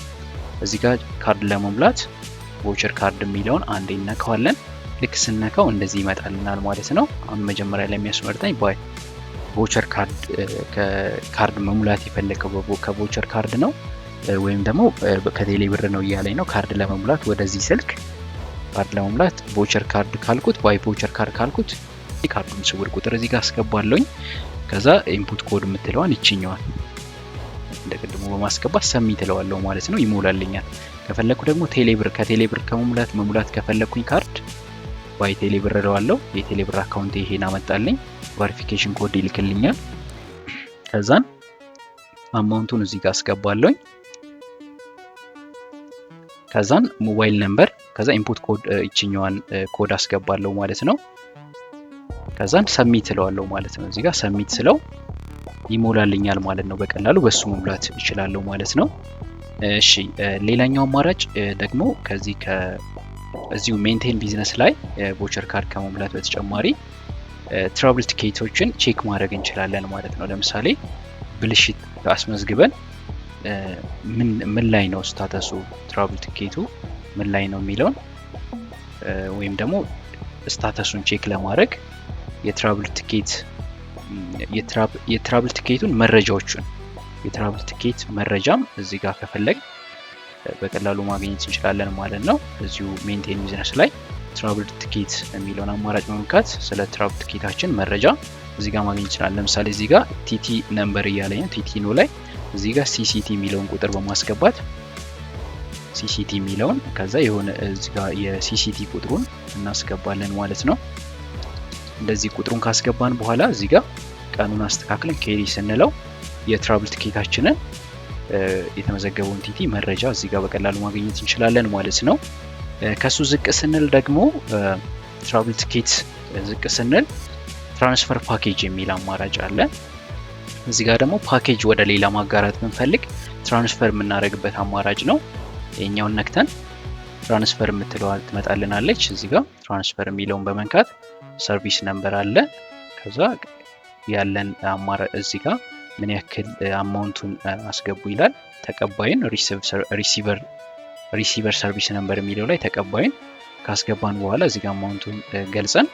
እዚህ ጋር ካርድ ለመሙላት ቮቸር ካርድ የሚለውን አንዴ እንነካዋለን። ልክ ስንነካው እንደዚህ ይመጣልናል ማለት ነው። አሁን መጀመሪያ ላይ የሚያስመርጠኝ ባይ ቮቸር ካርድ መሙላት የፈለከው ከቮቸር ካርድ ነው ወይም ደግሞ ከቴሌ ብር ነው እያለኝ ነው። ካርድ ለመሙላት ወደዚህ ስልክ ካርድ ለመሙላት ቮቸር ካርድ ካልኩት ባይ ቮቸር ካርድ ካልኩት የካርዱን ስውር ቁጥር እዚህ ጋር አስገባለሁኝ። ከዛ ኢንፑት ኮድ የምትለዋን ይችኛዋል እንደቀድሞ በማስገባት ሰሚት እለዋለሁ ማለት ነው። ይሞላልኛል። ከፈለኩ ደግሞ ቴሌብር ከቴሌብር መሙላት ከፈለኩኝ ካርድ ባይ ቴሌብር እለዋለሁ። የቴሌብር አካውንት ይሄን አመጣልኝ። ቬሪፊኬሽን ኮድ ይልክልኛል። ከዛን አማውንቱን እዚህ ጋር አስገባለሁኝ። ከዛን ሞባይል ነምበር ከዛ ኢንፑት ኮድ ይችኛዋን ኮድ አስገባለሁ ማለት ነው። ከዛን ሰሚት እለዋለሁ ማለት ነው። እዚህ ጋር ሰሚት ስለው ይሞላልኛል ማለት ነው። በቀላሉ በሱ መሙላት እችላለሁ ማለት ነው። እሺ ሌላኛው አማራጭ ደግሞ ከዚህ እዚሁ ሜንቴን ቢዝነስ ላይ ቮቸር ካርድ ከመሙላት በተጨማሪ ትራቭል ቲኬቶችን ቼክ ማድረግ እንችላለን ማለት ነው። ለምሳሌ ብልሽት አስመዝግበን ምን ላይ ነው ስታተሱ ትራቭል ቲኬቱ ምን ላይ ነው የሚለውን ወይም ደግሞ ስታተሱን ቼክ ለማድረግ የትራቭል ቲኬቱን መረጃዎቹን የትራቭል ቲኬት መረጃም እዚህ ጋር ከፈለግ በቀላሉ ማግኘት እንችላለን ማለት ነው። እዚሁ ሜንቴን ቢዝነስ ላይ ትራቭል ቲኬት የሚለውን አማራጭ በመንካት ስለ ትራቭል ቲኬታችን መረጃ እዚህ ጋር ማግኘት እንችላለን። ለምሳሌ እዚህ ጋር ቲቲ ነምበር እያለኝ ነው። ቲቲ ነው ላይ እዚህ ጋር ሲሲቲ የሚለውን ቁጥር በማስገባት ሲሲቲ የሚለውን ከዛ የሆነ እዚህ ጋር የሲሲቲ ቁጥሩን እናስገባለን ማለት ነው። እንደዚህ ቁጥሩን ካስገባን በኋላ እዚህ ጋር ቀኑን አስተካክለን ኬሪ ስንለው የትራቭል ቲኬታችንን የተመዘገበውን ቲቲ መረጃ እዚህ ጋር በቀላሉ ማግኘት እንችላለን ማለት ነው። ከሱ ዝቅ ስንል ደግሞ ትራቭል ቲኬት ዝቅ ስንል ትራንስፈር ፓኬጅ የሚል አማራጭ አለ። እዚህ ጋር ደግሞ ፓኬጅ ወደ ሌላ ማጋራት ብንፈልግ ትራንስፈር የምናደርግበት አማራጭ ነው። የኛውን ነክተን ትራንስፈር የምትለዋ ትመጣልናለች። እዚህ ጋር ትራንስፈር የሚለውን በመንካት ሰርቪስ ነምበር አለ። ከዛ ያለን አማራጭ እዚህ ጋር ምን ያክል አማውንቱን አስገቡ ይላል። ተቀባይን ሪሲቨር ሰርቪስ ነምበር የሚለው ላይ ተቀባይን ካስገባን በኋላ እዚህ ጋር አማውንቱን ገልጸን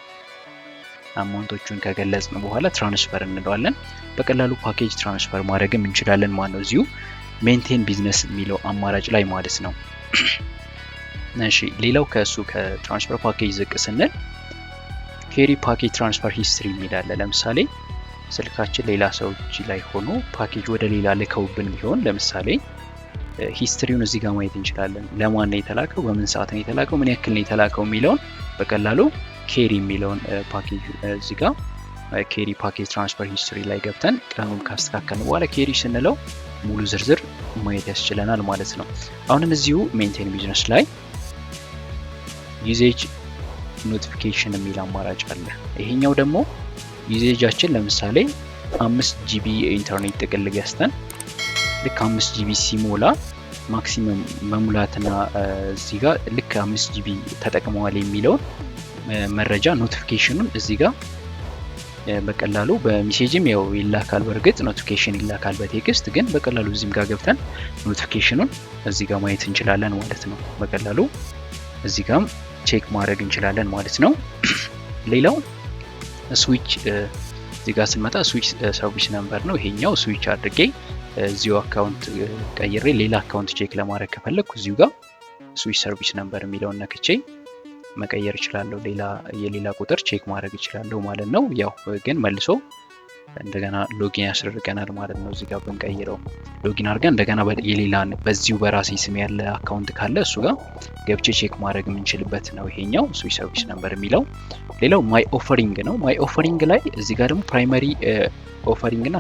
አማውንቶቹን ከገለጽን በኋላ ትራንስፈር እንለዋለን። በቀላሉ ፓኬጅ ትራንስፈር ማድረግም እንችላለን ማለት ነው እዚሁ ሜንቴን ቢዝነስ የሚለው አማራጭ ላይ ማለት ነው። እሺ ሌላው ከሱ ከትራንስፈር ፓኬጅ ዝቅ ስንል ኬሪ ፓኬጅ ትራንስፈር ሂስትሪ የሚል አለ። ለምሳሌ ስልካችን ሌላ ሰዎች ላይ ሆኖ ፓኬጅ ወደ ሌላ ልከውብን ቢሆን ለምሳሌ ሂስትሪውን እዚህ ጋር ማየት እንችላለን። ለማን ነው የተላከው፣ በምን ሰዓት ነው የተላከው፣ ምን ያክል ነው የተላከው የሚለውን በቀላሉ ኬሪ የሚለውን ፓኬጅ እዚህ ጋር ኬሪ ፓኬጅ ትራንስፈር ሂስትሪ ላይ ገብተን ቀኑን ካስተካከልን በኋላ ኬሪ ስንለው ሙሉ ዝርዝር ማየት ያስችለናል ማለት ነው። አሁንም እዚሁ ሜንቴን ቢዝነስ ላይ ዩዜጅ ኖቲፊኬሽን የሚል አማራጭ አለ። ይሄኛው ደግሞ ዩዜጃችን ለምሳሌ 5 ጂቢ የኢንተርኔት ጥቅል ገዝተን ልክ 5 ጂቢ ሲሞላ ማክሲመም መሙላትና እዚህ ጋር ልክ 5 ጂቢ ተጠቅመዋል የሚለውን መረጃ ኖቲፊኬሽኑን እዚህ ጋር በቀላሉ በሜሴጅም ያው ይላካል። በርግጥ ኖቲፊኬሽን ይላካል በቴክስት ግን በቀላሉ እዚህም ጋር ገብተን ኖቲፊኬሽኑን እዚህ ጋር ማየት እንችላለን ማለት ነው። በቀላሉ እዚህ ጋርም ቼክ ማድረግ እንችላለን ማለት ነው። ሌላው ስዊች እዚህ ጋር ስንመጣ ስዊች ሰርቪስ ነምበር ነው። ይሄኛው ስዊች አድርጌ እዚሁ አካውንት ቀይሬ ሌላ አካውንት ቼክ ለማድረግ ከፈለኩ እዚሁ ጋር ስዊች ሰርቪስ ነምበር የሚለውን ነክቼ መቀየር እችላለሁ። የሌላ ቁጥር ቼክ ማድረግ እችላለሁ ማለት ነው። ያው ግን መልሶ እንደገና ሎጊን ያስደርገናል ማለት ነው። እዚህ ጋር ብንቀይረው ሎጊን አድርገን እንደገና የሌላ በዚሁ በራሴ ስም ያለ አካውንት ካለ እሱ ጋር ገብቼ ቼክ ማድረግ የምንችልበት ነው ይሄኛው ስዊች ሰርቪስ ነምበር የሚለው። ሌላው ማይ ኦፈሪንግ ነው። ማይ ኦፈሪንግ ላይ እዚህ ጋር ደግሞ ፕራይመሪ ኦፈሪንግ እና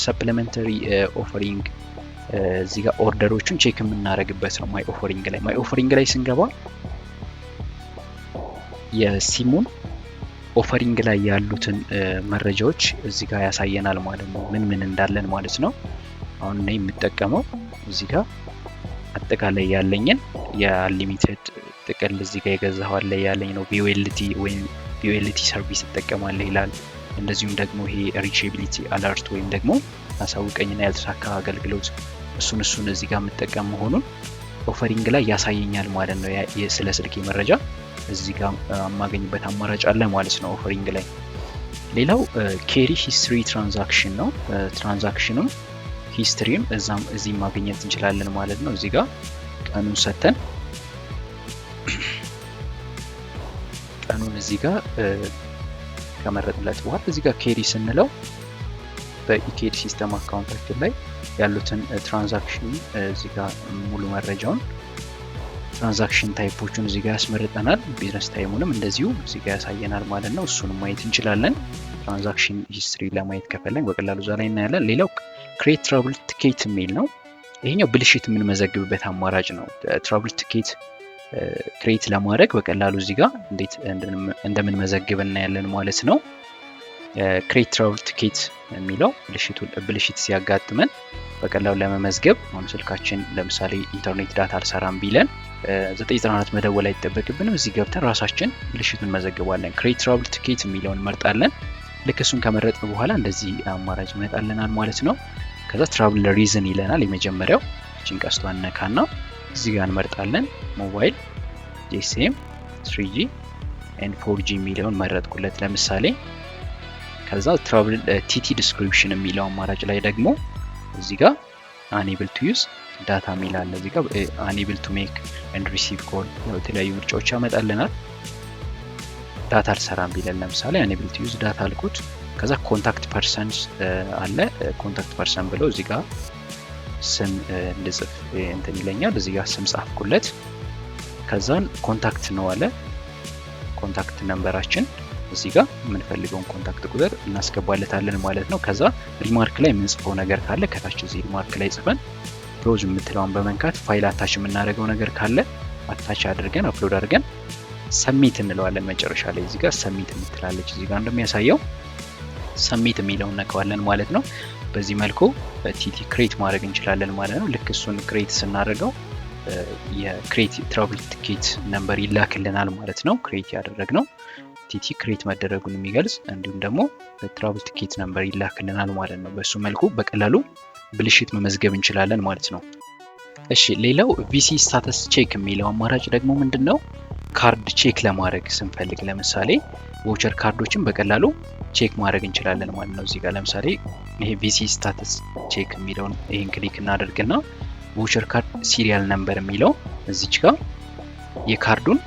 ሰፕሊመንተሪ ኦፈሪንግ እዚህ ጋር ኦርደሮቹን ቼክ የምናደርግበት ነው። ማይ ኦፈሪንግ ላይ ስንገባ የሲሙን ኦፈሪንግ ላይ ያሉትን መረጃዎች እዚህ ጋር ያሳየናል ማለት ነው። ምን እንዳለን ማለት ነው። አሁን እኔ የምጠቀመው እዚህ ጋር አጠቃላይ ያለኝን የአንሊሚትድ ጥቅል እዚህ ጋር የገዛው አለ ያለኝ ነው። ቪኦኤልቲ ሰርቪስ እጠቀማለሁ ይላል። እንደዚሁም ደግሞ ይሄ ሪቼቢሊቲ አለርት ወይም ደግሞ አሳውቀኝና ያልተሳካ አገልግሎት እሱን እዚህ ጋር የምጠቀም መሆኑን ኦፈሪንግ ላይ ያሳየኛል ማለት ነው። ስለ ስልኬ መረጃ እዚህ ጋር የማገኝበት አማራጭ አለ ማለት ነው ኦፈሪንግ ላይ። ሌላው ኬሪ ሂስትሪ ትራንዛክሽን ነው። ትራንዛክሽኑም ሂስትሪም እዚህ ማግኘት እንችላለን ማለት ነው። እዚህ ጋር ቀኑን ሰተን ቀኑን እዚህ ጋር ከመረጥለት በኋላ እዚህ ጋር ኬሪ ስንለው በኢኬድ ሲስተም አካውንታችን ላይ ያሉትን ትራንዛክሽን እዚህ ጋር ሙሉ መረጃውን ትራንዛክሽን ታይፖቹን እዚህ ጋር ያስመርጠናል። ቢዝነስ ታይሙንም እንደዚሁ እዚህ ጋር ያሳየናል ማለት ነው። እሱንም ማየት እንችላለን። ትራንዛክሽን ሂስትሪ ለማየት ከፈለግን በቀላሉ እዛ ላይ እናያለን። ሌላው ክሬት ትራቭል ቲኬት የሚል ነው። ይሄኛው ብልሽት የምንመዘግብበት አማራጭ ነው። ትራቭል ቲኬት ክሬት ለማድረግ በቀላሉ እዚህ ጋር እንዴት እንደምንመዘግብ እናያለን ማለት ነው። ክሬት ትራቭል ቲኬት የሚለው ብልሽት ሲያጋጥመን በቀላሉ ለመመዝገብ አሁን ስልካችን ለምሳሌ ኢንተርኔት ዳታ አልሰራም ቢለን 994 መደወል አይጠበቅብንም። እዚህ ገብተን ራሳችን ብልሽቱን መዘግባለን። ክሬት ትራቭል ቲኬት የሚለውን እንመርጣለን። ልክ እሱን ከመረጥን በኋላ እንደዚህ አማራጭ ይመጣልናል ማለት ነው። ከዛ ትራቭል ሪዝን ይለናል። የመጀመሪያው እቺን ቀስቷን ነካና እዚህ ጋር እንመርጣለን። ሞባይል ጂኤስኤም 3G and 4G የሚለውን መረጥኩለት ለምሳሌ። ከዛ ትራቭል ቲቲ ዲስክሪፕሽን የሚለው አማራጭ ላይ ደግሞ እዚህ ጋር unable to use ዳታ ሚል አለ። እዚህ ጋር unable to make and receive call የተለያዩ ምርጫዎች ያመጣልናል። ዳታ አልሰራም ቢለን ለምሳሌ unable to use ዳታ አልኩት። ከዛ ኮንታክት ፐርሰንስ አለ። ኮንታክት ፐርሰን ብሎ እዚህ ጋር ስም እንድጽፍ እንትን ይለኛል። እዚህ ጋር ስም ጻፍኩለት። ከዛን ኮንታክት ነው አለ። ኮንታክት ነምበራችን እዚህ ጋር የምንፈልገውን ኮንታክት ቁጥር እናስገባለታለን ማለት ነው። ከዛ ሪማርክ ላይ የምንጽፈው ነገር ካለ ከታች እዚህ ሪማርክ ላይ ጽፈን ብሮዝ የምትለውን በመንካት ፋይል አታች የምናደርገው ነገር ካለ አታች አድርገን አፕሎድ አድርገን ሰሚት እንለዋለን። መጨረሻ ላይ እዚህ ጋር ሰሚት የምትላለች እዚህ ጋር እንደሚያሳየው ሰሚት የሚለውን ነካዋለን ማለት ነው። በዚህ መልኩ ቲቲ ክሬት ማድረግ እንችላለን ማለት ነው። ልክ እሱን ክሬት ስናደርገው የክሬት ትራቭል ቲኬት ነምበር ይላክልናል ማለት ነው። ክሬት ያደረግነው ኢቲቲ ክሬት መደረጉን የሚገልጽ እንዲሁም ደግሞ ትራቭል ቲኬት ነምበር ይላክልናል ማለት ነው። በሱ መልኩ በቀላሉ ብልሽት መመዝገብ እንችላለን ማለት ነው። እሺ ሌላው ቪሲ ስታተስ ቼክ የሚለው አማራጭ ደግሞ ምንድነው? ካርድ ቼክ ለማድረግ ስንፈልግ ለምሳሌ ቮቸር ካርዶችን በቀላሉ ቼክ ማድረግ እንችላለን ማለት ነው። እዚህ ጋር ለምሳሌ ይሄ ቪሲ ስታተስ ቼክ የሚለውን ይሄን ክሊክ እናደርግና ቮቸር ካርድ ሲሪያል ነምበር የሚለው እዚች ጋር የካርዱን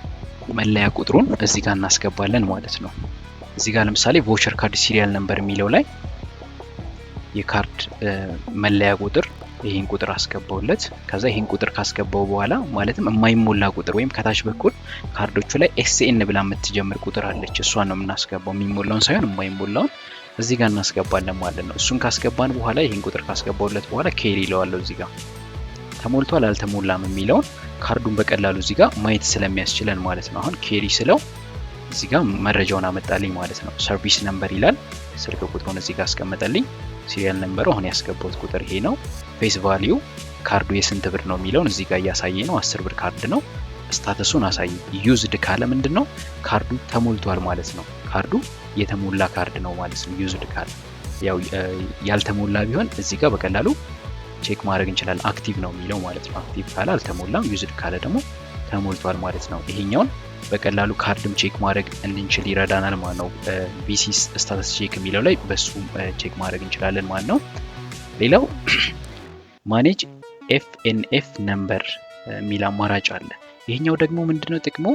መለያ ቁጥሩን እዚህ ጋር እናስገባለን ማለት ነው። እዚህ ጋር ለምሳሌ ቮቸር ካርድ ሲሪያል ነምበር የሚለው ላይ የካርድ መለያ ቁጥር ይሄን ቁጥር አስገባውለት። ከዛ ይሄን ቁጥር ካስገባው በኋላ ማለትም የማይሞላ ቁጥር ወይም ከታች በኩል ካርዶቹ ላይ ኤስኤን ብላ የምትጀምር ቁጥር አለች። እሷን ነው የምናስገባው፣ የሚሞላውን ሳይሆን የማይሞላውን እዚህ ጋር እናስገባለን ማለት ነው። እሱን ካስገባን በኋላ ይሄን ቁጥር ካስገባውለት በኋላ ኬሪ ይለዋለሁ። እዚህ ጋር ተሞልቷል አልተሞላም የሚለውን ካርዱን በቀላሉ እዚህ ጋር ማየት ስለሚያስችለን ማለት ነው። አሁን ኬሪ ስለው እዚህ ጋር መረጃውን አመጣልኝ ማለት ነው። ሰርቪስ ነምበር ይላል። ስልክ ቁጥሩን እዚህ ጋር አስቀመጠልኝ። ሲሪያል ነምበሩ አሁን ያስገባውት ቁጥር ይሄ ነው። ፌስ ቫልዩ ካርዱ የስንት ብር ነው የሚለውን እዚህ ጋር እያሳየ ነው። 10 ብር ካርድ ነው። ስታተሱን አሳይ። ዩዝድ ካለ ምንድነው? ካርዱ ተሞልቷል ማለት ነው። ካርዱ የተሞላ ካርድ ነው ማለት ነው። ዩዝድ ካለ ያው ያልተሞላ ቢሆን እዚህ ጋር በቀላሉ ቼክ ማድረግ እንችላለን። አክቲቭ ነው የሚለው ማለት ነው። አክቲቭ ካለ አልተሞላም፣ ዩዝድ ካለ ደግሞ ተሞልቷል ማለት ነው። ይሄኛውን በቀላሉ ካርድም ቼክ ማድረግ እንድንችል ይረዳናል ማለት ነው። ቪሲ ስታተስ ቼክ የሚለው ላይ በሱ ቼክ ማድረግ እንችላለን ማለት ነው። ሌላው ማኔጅ ኤፍኤንኤፍ ነምበር የሚል አማራጭ አለ። ይሄኛው ደግሞ ምንድነው ጥቅሙ?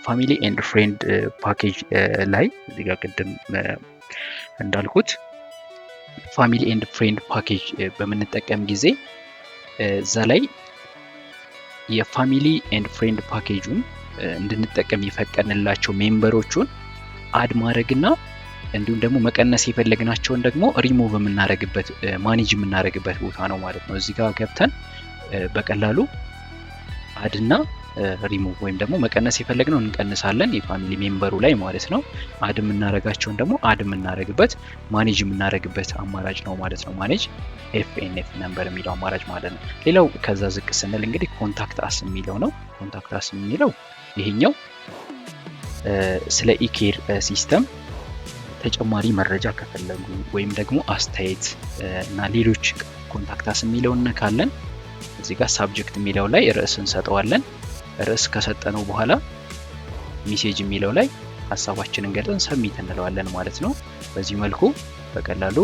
ፋሚሊ ኤንድ ፍሬንድ ፓኬጅ ላይ እዚህ ጋር ቅድም እንዳልኩት ፋሚሊ ኤንድ ፍሬንድ ፓኬጅ በምንጠቀም ጊዜ እዛ ላይ የፋሚሊ ኤንድ ፍሬንድ ፓኬጁን እንድንጠቀም የፈቀድንላቸው ሜምበሮቹን አድ ማድረግና እንዲሁም ደግሞ መቀነስ የፈለግናቸውን ደግሞ ሪሙቭ የምናደርግበት ማኔጅ የምናደርግበት ቦታ ነው ማለት ነው። እዚህ ጋር ገብተን በቀላሉ አድና ሪሙቭ ወይም ደግሞ መቀነስ የፈለግነው እንቀንሳለን የፋሚሊ ሜምበሩ ላይ ማለት ነው። አድ የምናደርጋቸውን ደግሞ አድ የምናደርግበት ማኔጅ የምናደርግበት አማራጭ ነው ማለት ነው። ማኔጅ ኤፍኤንኤፍ ነምበር የሚለው አማራጭ ማለት ነው። ሌላው ከዛ ዝቅ ስንል እንግዲህ ኮንታክት አስ የሚለው ነው። ኮንታክት አስ የሚለው ይሄኛው ስለ ኢኬር ሲስተም ተጨማሪ መረጃ ከፈለጉ ወይም ደግሞ አስተያየት እና ሌሎች ኮንታክት አስ የሚለውን ካለን እዚህ ጋር ሳብጀክት የሚለው ላይ ርዕስ እንሰጠዋለን። ርዕስ ከሰጠነው በኋላ ሜሴጅ የሚለው ላይ ሀሳባችንን ገልጸን ሰብሚት እንለዋለን ማለት ነው። በዚህ መልኩ በቀላሉ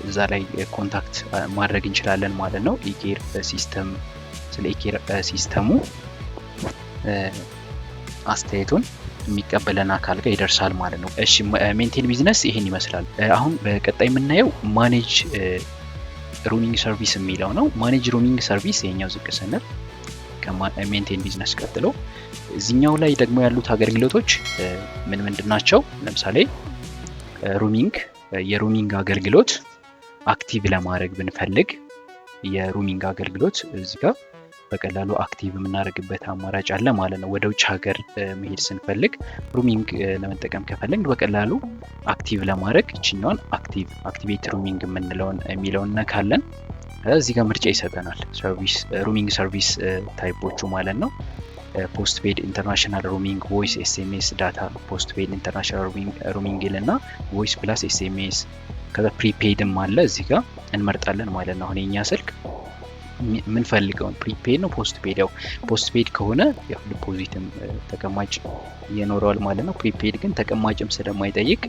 እዛ ላይ ኮንታክት ማድረግ እንችላለን ማለት ነው። ኢኬር ሲስተም ስለ ኢኬር ሲስተሙ አስተያየቱን የሚቀበለን አካል ጋር ይደርሳል ማለት ነው። እሺ ሜንቴን ቢዝነስ ይሄን ይመስላል። አሁን በቀጣይ የምናየው ማኔጅ ሩሚንግ ሰርቪስ የሚለው ነው። ማኔጅ ሩሚንግ ሰርቪስ ይሄኛው ዝቅ ስንል ከሜንቴን ቢዝነስ ቀጥሎ እዚህኛው ላይ ደግሞ ያሉት አገልግሎቶች ምን ምንድን ናቸው? ለምሳሌ ሩሚንግ የሩሚንግ አገልግሎት አክቲቭ ለማድረግ ብንፈልግ የሩሚንግ አገልግሎት እዚህ ጋር በቀላሉ አክቲቭ የምናደርግበት አማራጭ አለ ማለት ነው። ወደ ውጭ ሀገር መሄድ ስንፈልግ ሩሚንግ ለመጠቀም ከፈለግ በቀላሉ አክቲቭ ለማድረግ እችኛውን አክቲቬት ሩሚንግ የምንለውን የሚለውን ነካለን። እዚህ ጋር ምርጫ ይሰጠናል። ሰርቪስ ሩሚንግ ሰርቪስ ታይፖቹ ማለት ነው። ፖስት ፔድ ኢንተርናሽናል ሩሚንግ፣ ቮይስ፣ ኤስኤምኤስ፣ ዳታ። ፖስት ፔድ ኢንተርናሽናል ሩሚንግ ይልና ቮይስ ፕላስ ኤስኤምኤስ። ከዛ ፕሪፔድም አለ እዚህ ጋር እንመርጣለን ማለት ነው። አሁን የኛ ስልክ የምንፈልገውን ፕሪፔድ ነው ፖስት ፔድ። ያው ፖስት ፔድ ከሆነ ያው ዲፖዚትም ተቀማጭ ይኖረዋል ማለት ነው። ፕሪፔድ ግን ተቀማጭም ስለማይጠይቅ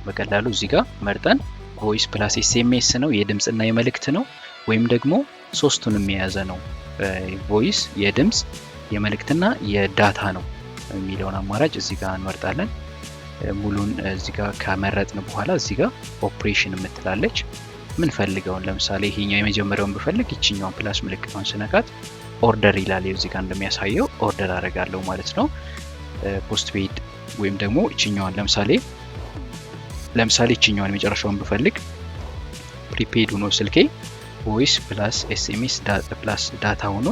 በቀላሉ እዚህ ጋር መርጠን ቮይስ ፕላስ ኤስኤምኤስ ነው፣ የድምጽና የመልእክት ነው፣ ወይም ደግሞ ሶስቱንም የያዘ ነው። ቮይስ የድምጽ የመልእክትና የዳታ ነው የሚለውን አማራጭ እዚህ ጋር እንመርጣለን። ሙሉን እዚህ ጋር ከመረጥን በኋላ እዚህ ጋር ኦፕሬሽን የምትላለች ምንፈልገውን ለምሳሌ ይሄኛው የመጀመሪያውን ብፈልግ ይችኛውን ፕላስ ምልክቷን ስነካት ኦርደር ይላል። እዚህ ጋር እንደሚያሳየው ኦርደር አደርጋለሁ ማለት ነው። ፖስት ፔድ ወይም ደግሞ ይችኛውን ለምሳሌ ይችኛውን የመጨረሻውን ብፈልግ ፕሪፔድ ሆኖ ስልኬ ቮይስ ፕላስ ኤስኤምኤስ ፕላስ ዳታ ሆኖ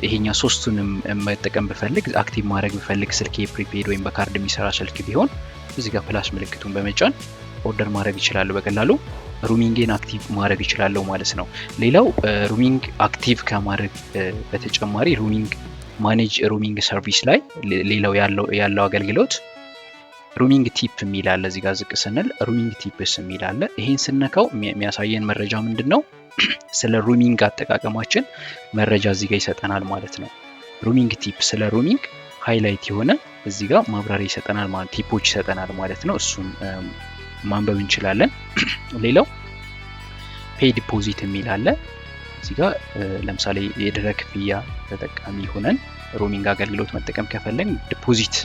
ይሄኛው ሶስቱንም መጠቀም ብፈልግ አክቲቭ ማድረግ ብፈልግ ስልኬ ፕሪፔድ ወይም በካርድ የሚሰራ ስልክ ቢሆን እዚህ ጋር ፕላስ ምልክቱን በመጫን ኦርደር ማድረግ ይችላል። በቀላሉ ሩሚንግን አክቲቭ ማድረግ ይችላል ማለት ነው። ሌላው ሩሚንግ አክቲቭ ከማድረግ በተጨማሪ ሩሚንግ ማኔጅ ሩሚንግ ሰርቪስ ላይ ሌላው ያለው አገልግሎት ሩሚንግ ቲፕ የሚል አለ። እዚህ ጋር ዝቅ ስንል ሩሚንግ ቲፕስ የሚል አለ። ይሄን ስነካው የሚያሳየን መረጃ ምንድነው? ስለ ሩሚንግ አጠቃቀማችን መረጃ እዚህ ጋር ይሰጠናል ማለት ነው። ሩሚንግ ቲፕ ስለ ሩሚንግ ሃይላይት የሆነ እዚህ ጋር ማብራሪያ ይሰጠናል ማለት ቲፖች ይሰጠናል ማለት ነው። እሱን ማንበብ እንችላለን። ሌላው ፔይ ዲፖዚት የሚል አለ። እዚህ ጋር ለምሳሌ የድረ ክፍያ ተጠቃሚ ሆነን ሩሚንግ አገልግሎት መጠቀም ከፈለግን ዲፖዚት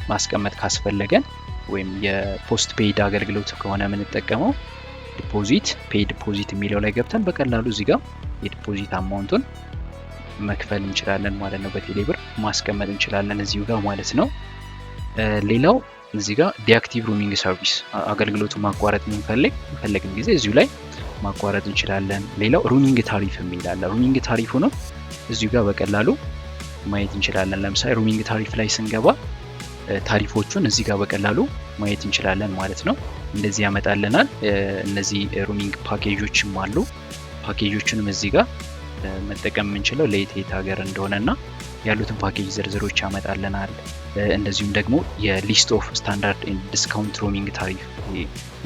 ማስቀመጥ ካስፈለገን ወይም የፖስት ፔይድ አገልግሎት ከሆነ የምንጠቀመው ዲፖዚት ፔይ ዲፖዚት የሚለው ላይ ገብተን በቀላሉ እዚህ ጋር የዲፖዚት አማውንቱን መክፈል እንችላለን ማለት ነው። በቴሌብር ማስቀመጥ እንችላለን እዚሁ ጋር ማለት ነው። ሌላው እዚህ ጋር ዲአክቲቭ ሩሚንግ ሰርቪስ አገልግሎቱን ማቋረጥ የምንፈልግን ጊዜ እዚሁ ላይ ማቋረጥ እንችላለን። ሌላው ሩሚንግ ታሪፍ የሚል አለ። ሩሚንግ ታሪፉ ነው እዚሁ ጋር በቀላሉ ማየት እንችላለን። ለምሳሌ ሩሚንግ ታሪፍ ላይ ስንገባ ታሪፎቹን እዚህ ጋር በቀላሉ ማየት እንችላለን ማለት ነው። እንደዚህ ያመጣልናል። እነዚህ ሩሚንግ ፓኬጆችም አሉ። ፓኬጆቹንም እዚህ ጋር መጠቀም የምንችለው ለየት ሀገር እንደሆነና ያሉትን ፓኬጅ ዝርዝሮች ያመጣልናል። እንደዚሁም ደግሞ የሊስት ኦፍ ስታንዳርድ ኤንድ ዲስካውንት ሩሚንግ ታሪፍ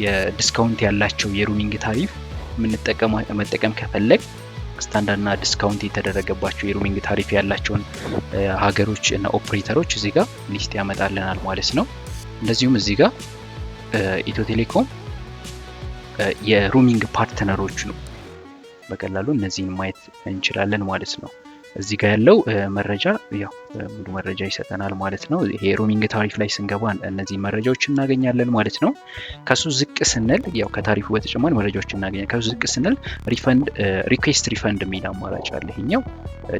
የዲስካውንት ያላቸው የሩሚንግ ታሪፍ መጠቀም ከፈለግ ስታንዳርድ እና ዲስካውንት የተደረገባቸው የሩሚንግ ታሪፍ ያላቸውን ሀገሮች እና ኦፕሬተሮች እዚህ ጋር ሊስት ያመጣልናል ማለት ነው። እንደዚሁም እዚህ ጋር ኢትዮ ቴሌኮም የሩሚንግ ፓርትነሮች ነው በቀላሉ እነዚህን ማየት እንችላለን ማለት ነው። እዚህ ጋር ያለው መረጃ ያው ሙሉ መረጃ ይሰጠናል ማለት ነው። ይሄ ሩሚንግ ታሪፍ ላይ ስንገባ እነዚህ መረጃዎች እናገኛለን ማለት ነው። ከሱ ዝቅ ስንል ያው ከታሪፉ በተጨማሪ መረጃዎች እናገኛለን። ከሱ ዝቅ ስንል ሪኩዌስት ሪፈንድ የሚል አማራጭ አለ። ይሄኛው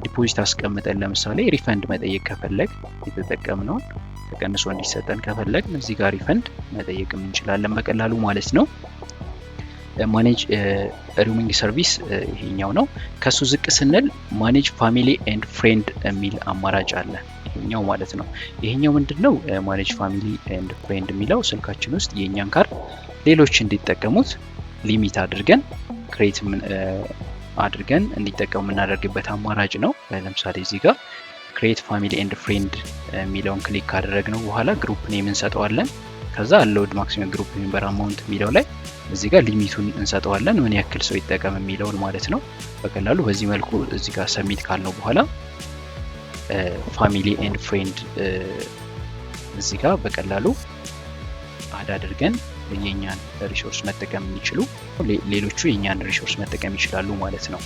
ዲፖዚት አስቀምጠን ለምሳሌ ሪፈንድ መጠየቅ ከፈለግ የተጠቀምነውን ተቀንሶ እንዲሰጠን ከፈለግ እዚህ ጋር ሪፈንድ መጠየቅ እንችላለን በቀላሉ ማለት ነው። ማኔጅ ሩሚንግ ሰርቪስ ይሄኛው ነው። ከሱ ዝቅ ስንል ማኔጅ ፋሚሊ ኤንድ ፍሬንድ የሚል አማራጭ አለ ይሄኛው ማለት ነው። ይሄኛው ምንድነው? ማኔጅ ፋሚሊ ኤንድ ፍሬንድ የሚለው ስልካችን ውስጥ የኛን ካርድ ሌሎች እንዲጠቀሙት ሊሚት አድርገን ክሬት አድርገን እንዲጠቀሙ የምናደርግበት አማራጭ ነው። ለምሳሌ እዚህ ጋር ክሬት ፋሚሊ ኤንድ ፍሬንድ የሚለውን ክሊክ ካደረግነው በኋላ ግሩፕ ኔም እንሰጠዋለን። ከዛ አሎድ ማክሲመም ግሩፕ ሜምበር አማውንት የሚለው ላይ እዚህ ጋር ሊሚቱን እንሰጠዋለን ምን ያክል ሰው ይጠቀም የሚለውን ማለት ነው። በቀላሉ በዚህ መልኩ እዚህ ጋር ሰሚት ካልነው በኋላ ፋሚሊ ኤንድ ፍሬንድ እዚህ ጋር በቀላሉ አድ አድርገን የኛን ሪሶርስ መጠቀም የሚችሉ ሌሎቹ የኛን ሪሶርስ መጠቀም ይችላሉ ማለት ነው።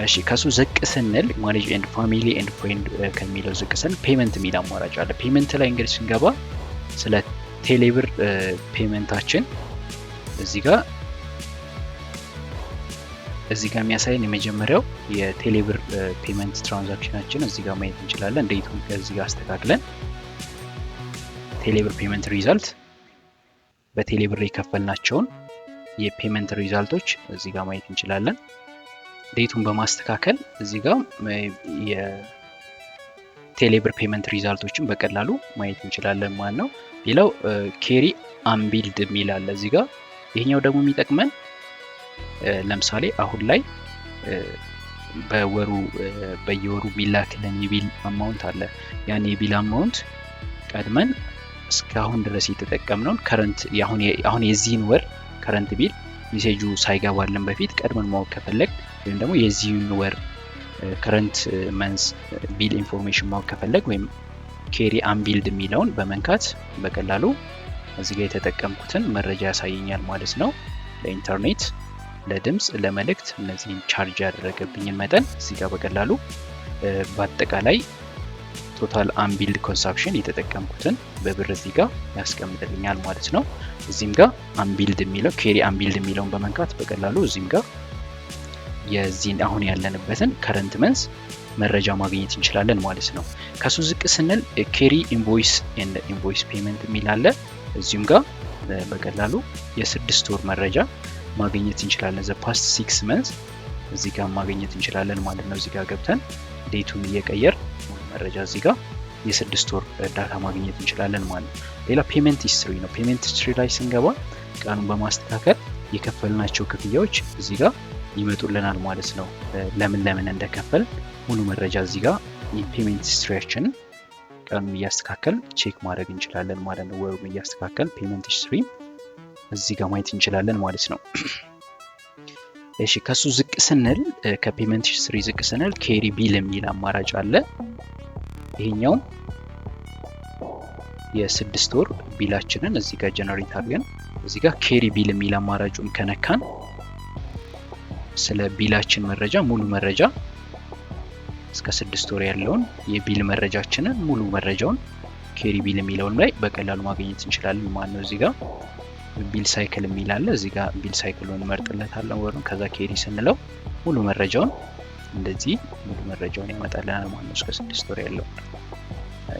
እሺ ከሱ ዝቅ ስንል ማኔጅ ኤንድ ፋሚሊ ኤንድ ፍሬንድ ከሚለው ዝቅ ስንል ፔመንት የሚል አማራጭ አለ። ፔመንት ላይ እንግዲህ ስንገባ ስለ ቴሌብር ፔመንታችን እዚህ ጋር የሚያሳየን የመጀመሪያው የቴሌብር ፔመንት ትራንዛክሽናችን እዚህ ጋር ማየት እንችላለን። ዴቱን እዚህ ጋር አስተካክለን ቴሌብር ፔመንት ሪዛልት በቴሌብር የከፈልናቸውን የፔመንት ሪዛልቶች እዚህ ጋር ማየት እንችላለን። ዴቱን በማስተካከል እዚህ ጋር የቴሌብር ፔመንት ሪዛልቶችን በቀላሉ ማየት እንችላለን ማለት ነው። ሌላው ኬሪ አንቢልድ የሚል አለ እዚህ ጋር። ይሄኛው ደግሞ የሚጠቅመን ለምሳሌ አሁን ላይ በየወሩ ቢላክልን የቢል አማውንት አለ። ያን የቢል አማውንት ቀድመን እስካሁን ድረስ የተጠቀምነውን ከረንት አሁን የዚህን ወር ከረንት ቢል ሜሴጁ ሳይገባልን በፊት ቀድመን ማወቅ ከፈለግ ወይም ደግሞ የዚህን ወር ከረንት መንስ ቢል ኢንፎርሜሽን ማወቅ ከፈለግ ወይም ኬሪ አንቢልድ የሚለውን በመንካት በቀላሉ እዚህ ጋር የተጠቀምኩትን መረጃ ያሳየኛል ማለት ነው። ለኢንተርኔት፣ ለድምጽ፣ ለመልእክት እነዚህን ቻርጅ ያደረገብኝን መጠን እዚህ ጋር በቀላሉ በአጠቃላይ ቶታል አንቢልድ ኮንሳምፕሽን የተጠቀምኩትን በብር እዚህ ጋር ያስቀምጥልኛል ማለት ነው። እዚህም ጋር አንቢልድ የሚለው ኬሪ አንቢልድ የሚለውን በመንካት በቀላሉ እዚህም ጋር የዚህን አሁን ያለንበትን ከረንት መንስ መረጃ ማግኘት እንችላለን ማለት ነው። ከሱ ዝቅ ስንል ኬሪ ኢንቮይስ ኤንድ ኢንቮይስ ፔመንት የሚል አለ። እዚህም ጋር በቀላሉ የ6 ወር መረጃ ማግኘት እንችላለን። ዘ ፓስት 6 መንዝ እዚህ ጋር ማግኘት እንችላለን ማለት ነው። እዚህ ጋር ገብተን ዴቱን እየቀየር መረጃ እዚህ ጋር የ6 ወር ዳታ ማግኘት እንችላለን ማለት ነው። ሌላ ፔመንት ሂስትሪ ነው። ፔመንት ሂስትሪ ላይ ስንገባ ቀኑን በማስተካከል የከፈልናቸው ክፍያዎች እዚህ ጋር ይመጡልናል ማለት ነው። ለምን እንደከፈል ሙሉ መረጃ እዚህ ጋር የፔመንት ሂስትሪያችንን ቀኑን እያስተካከል ቼክ ማድረግ እንችላለን ማለት ነው። ወሩን እያስተካከል ፔመንት ሂስትሪ እዚህ ጋር ማየት እንችላለን ማለት ነው። እሺ ከሱ ዝቅ ስንል ከፔመንት ሂስትሪ ዝቅ ስንል ኬሪ ቢል የሚል አማራጭ አለ። ይሄኛው የ6 ወር ቢላችንን እዚህ ጋር ጀነሬት አድርገን እዚህ ጋር ኬሪ ቢል የሚል አማራጩን ከነካን ስለ ቢላችን መረጃ ሙሉ መረጃ እስከ 6 ወር ያለውን የቢል መረጃችንን ሙሉ መረጃውን ኬሪ ቢል የሚለውን ላይ በቀላሉ ማግኘት እንችላለን ማለት ነው። እዚህ ጋር ቢል ሳይክል የሚል አለ። እዚህ ጋር ቢል ሳይክሉን እንመርጥለታለን ወሩን። ከዛ ኬሪ ስንለው ሙሉ መረጃውን እንደዚህ ሙሉ መረጃውን ያመጣልናል ማለት ነው እስከ 6 ወር ያለው።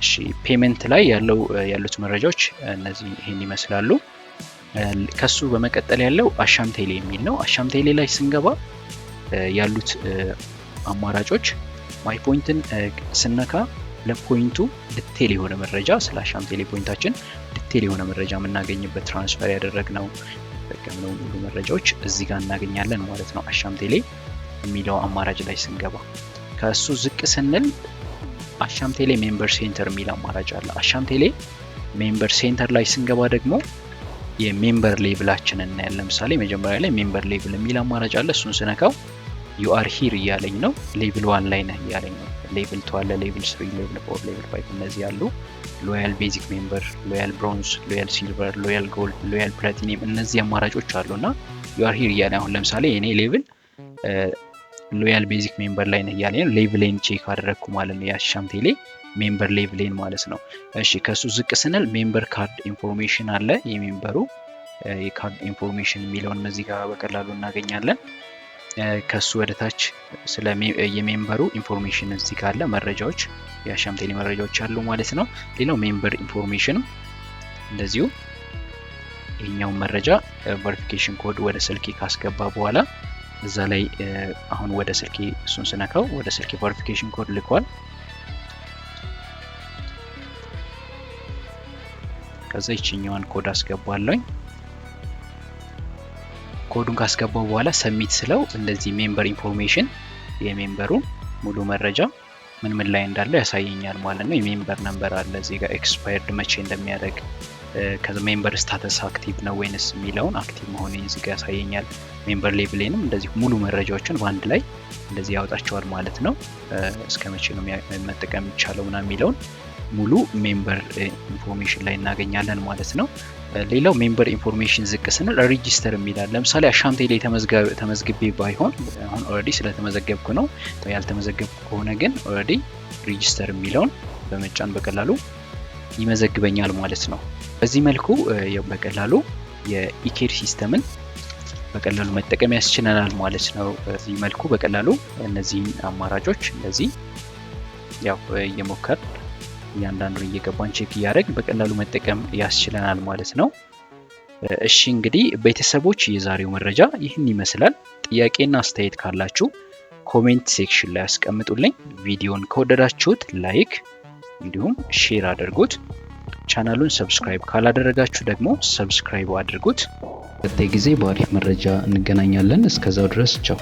እሺ ፔመንት ላይ ያሉት መረጃዎች እነዚህ ይሄን ይመስላሉ። ከሱ በመቀጠል ያለው አሻም ቴሌ የሚል ነው። አሻም ቴሌ ላይ ስንገባ ያሉት አማራጮች ማይ ፖይንትን ስነካ ለፖይንቱ ዲቴል የሆነ መረጃ ስለ አሻም ቴሌ ፖይንታችን ዲቴል የሆነ መረጃ የምናገኝበት ትራንስፈር ያደረግነው ተጠቀምነው ሙሉ መረጃዎች እዚህ ጋር እናገኛለን ማለት ነው። አሻም ቴሌ የሚለው አማራጭ ላይ ስንገባ ከሱ ዝቅ ስንል አሻም ቴሌ ሜምበር ሴንተር የሚል አማራጭ አለ። አሻም ቴሌ ሜምበር ሴንተር ላይ ስንገባ ደግሞ የሜምበር ሌብላችንን እናያለን። ለምሳሌ መጀመሪያ ላይ ሜምበር ሌብል የሚል አማራጭ አለ። እሱን ስነካው ዩ አር ሂር እያለኝ ነው። ሌብል 1 ላይ ነህ እያለኝ ነው። ሌብል 2 አለ፣ ሌብል 3፣ ሌብል 4፣ ሌብል 5 እነዚህ ያሉ ሎያል ቤዚክ ሜምበር፣ ሎያል ብሮንዝ፣ ሎያል ሲልቨር፣ ሎያል ጎልድ፣ ሎያል ፕላቲኒየም እነዚህ አማራጮች አሉና ዩ አር ሂር እያለኝ አሁን ለምሳሌ እኔ ሌብል ሎያል ቤዚክ ሜምበር ላይ ነህ እያለኝ ነው። ሌብሌን ቼክ አደረግኩ ማለት ነው። የአሻም ቴሌ ሜምበር ሌብሌን ማለት ነው። እሺ ከሱ ዝቅ ስንል ሜምበር ካርድ ኢንፎርሜሽን አለ። የሜምበሩ የካርድ ኢንፎርሜሽን የሚለውን እዚህ ጋር በቀላሉ እናገኛለን። ከሱ ወደታች ስለ የሜምበሩ ኢንፎርሜሽን እዚህ ጋር አለ። መረጃዎች የአሻም ቴሌ መረጃዎች አሉ ማለት ነው። ሌላው ሜምበር ኢንፎርሜሽን እንደዚሁ ይሄኛው መረጃ ቬሪፊኬሽን ኮድ ወደ ስልኬ ካስገባ በኋላ እዛ ላይ አሁን ወደ ስልኬ እሱን ስነካው ወደ ስልኬ ቬሪፊኬሽን ኮድ ልኳል። ከዛ ይችኛዋን ኮድ አስገባለኝ። ኮዱን ካስገባው በኋላ ሰሚት ስለው እንደዚህ ሜምበር ኢንፎርሜሽን የሜምበሩን ሙሉ መረጃ ምን ላይ እንዳለ ያሳየኛል ማለት ነው። የሜምበር ነምበር አለ እዚህ ጋር ኤክስፓየርድ መቼ እንደሚያደርግ ከዛ ሜምበር ስታተስ አክቲቭ ነው ወይንስ የሚለውን አክቲቭ መሆኑን እዚህ ጋር ያሳየኛል። ሜምበር ሌብሌንም እንደዚህ ሙሉ መረጃዎችን በአንድ ላይ እንደዚህ ያወጣቸዋል ማለት ነው። እስከ መቼ ነው መጠቀም የሚቻለው እና የሚለውን ሙሉ ሜምበር ኢንፎርሜሽን ላይ እናገኛለን ማለት ነው። ሌላው ሜምበር ኢንፎርሜሽን ዝቅ ስንል ሬጂስተር የሚላል። ለምሳሌ አሻም ቴሌ ተመዝግቤ ባይሆን አሁን ኦልሬዲ ስለተመዘገብኩ ነው። ያልተመዘገብኩ ከሆነ ግን ኦልሬዲ ሬጂስተር የሚለውን በመጫን በቀላሉ ይመዘግበኛል ማለት ነው። በዚህ መልኩ በቀላሉ የኢኬር ሲስተምን በቀላሉ መጠቀም ያስችለናል ማለት ነው። በዚህ መልኩ በቀላሉ እነዚህን አማራጮች እንደዚህ ያው እየሞከር እያንዳንዱን እየገባን ቼክ እያደረግን በቀላሉ መጠቀም ያስችለናል ማለት ነው። እሺ እንግዲህ ቤተሰቦች የዛሬው መረጃ ይህን ይመስላል። ጥያቄና አስተያየት ካላችሁ ኮሜንት ሴክሽን ላይ አስቀምጡልኝ። ቪዲዮን ከወደዳችሁት ላይክ እንዲሁም ሼር አድርጉት። ቻናሉን ሰብስክራይብ ካላደረጋችሁ ደግሞ ሰብስክራይብ አድርጉት። በቀጣይ ጊዜ በአሪፍ መረጃ እንገናኛለን። እስከዛው ድረስ ቻው።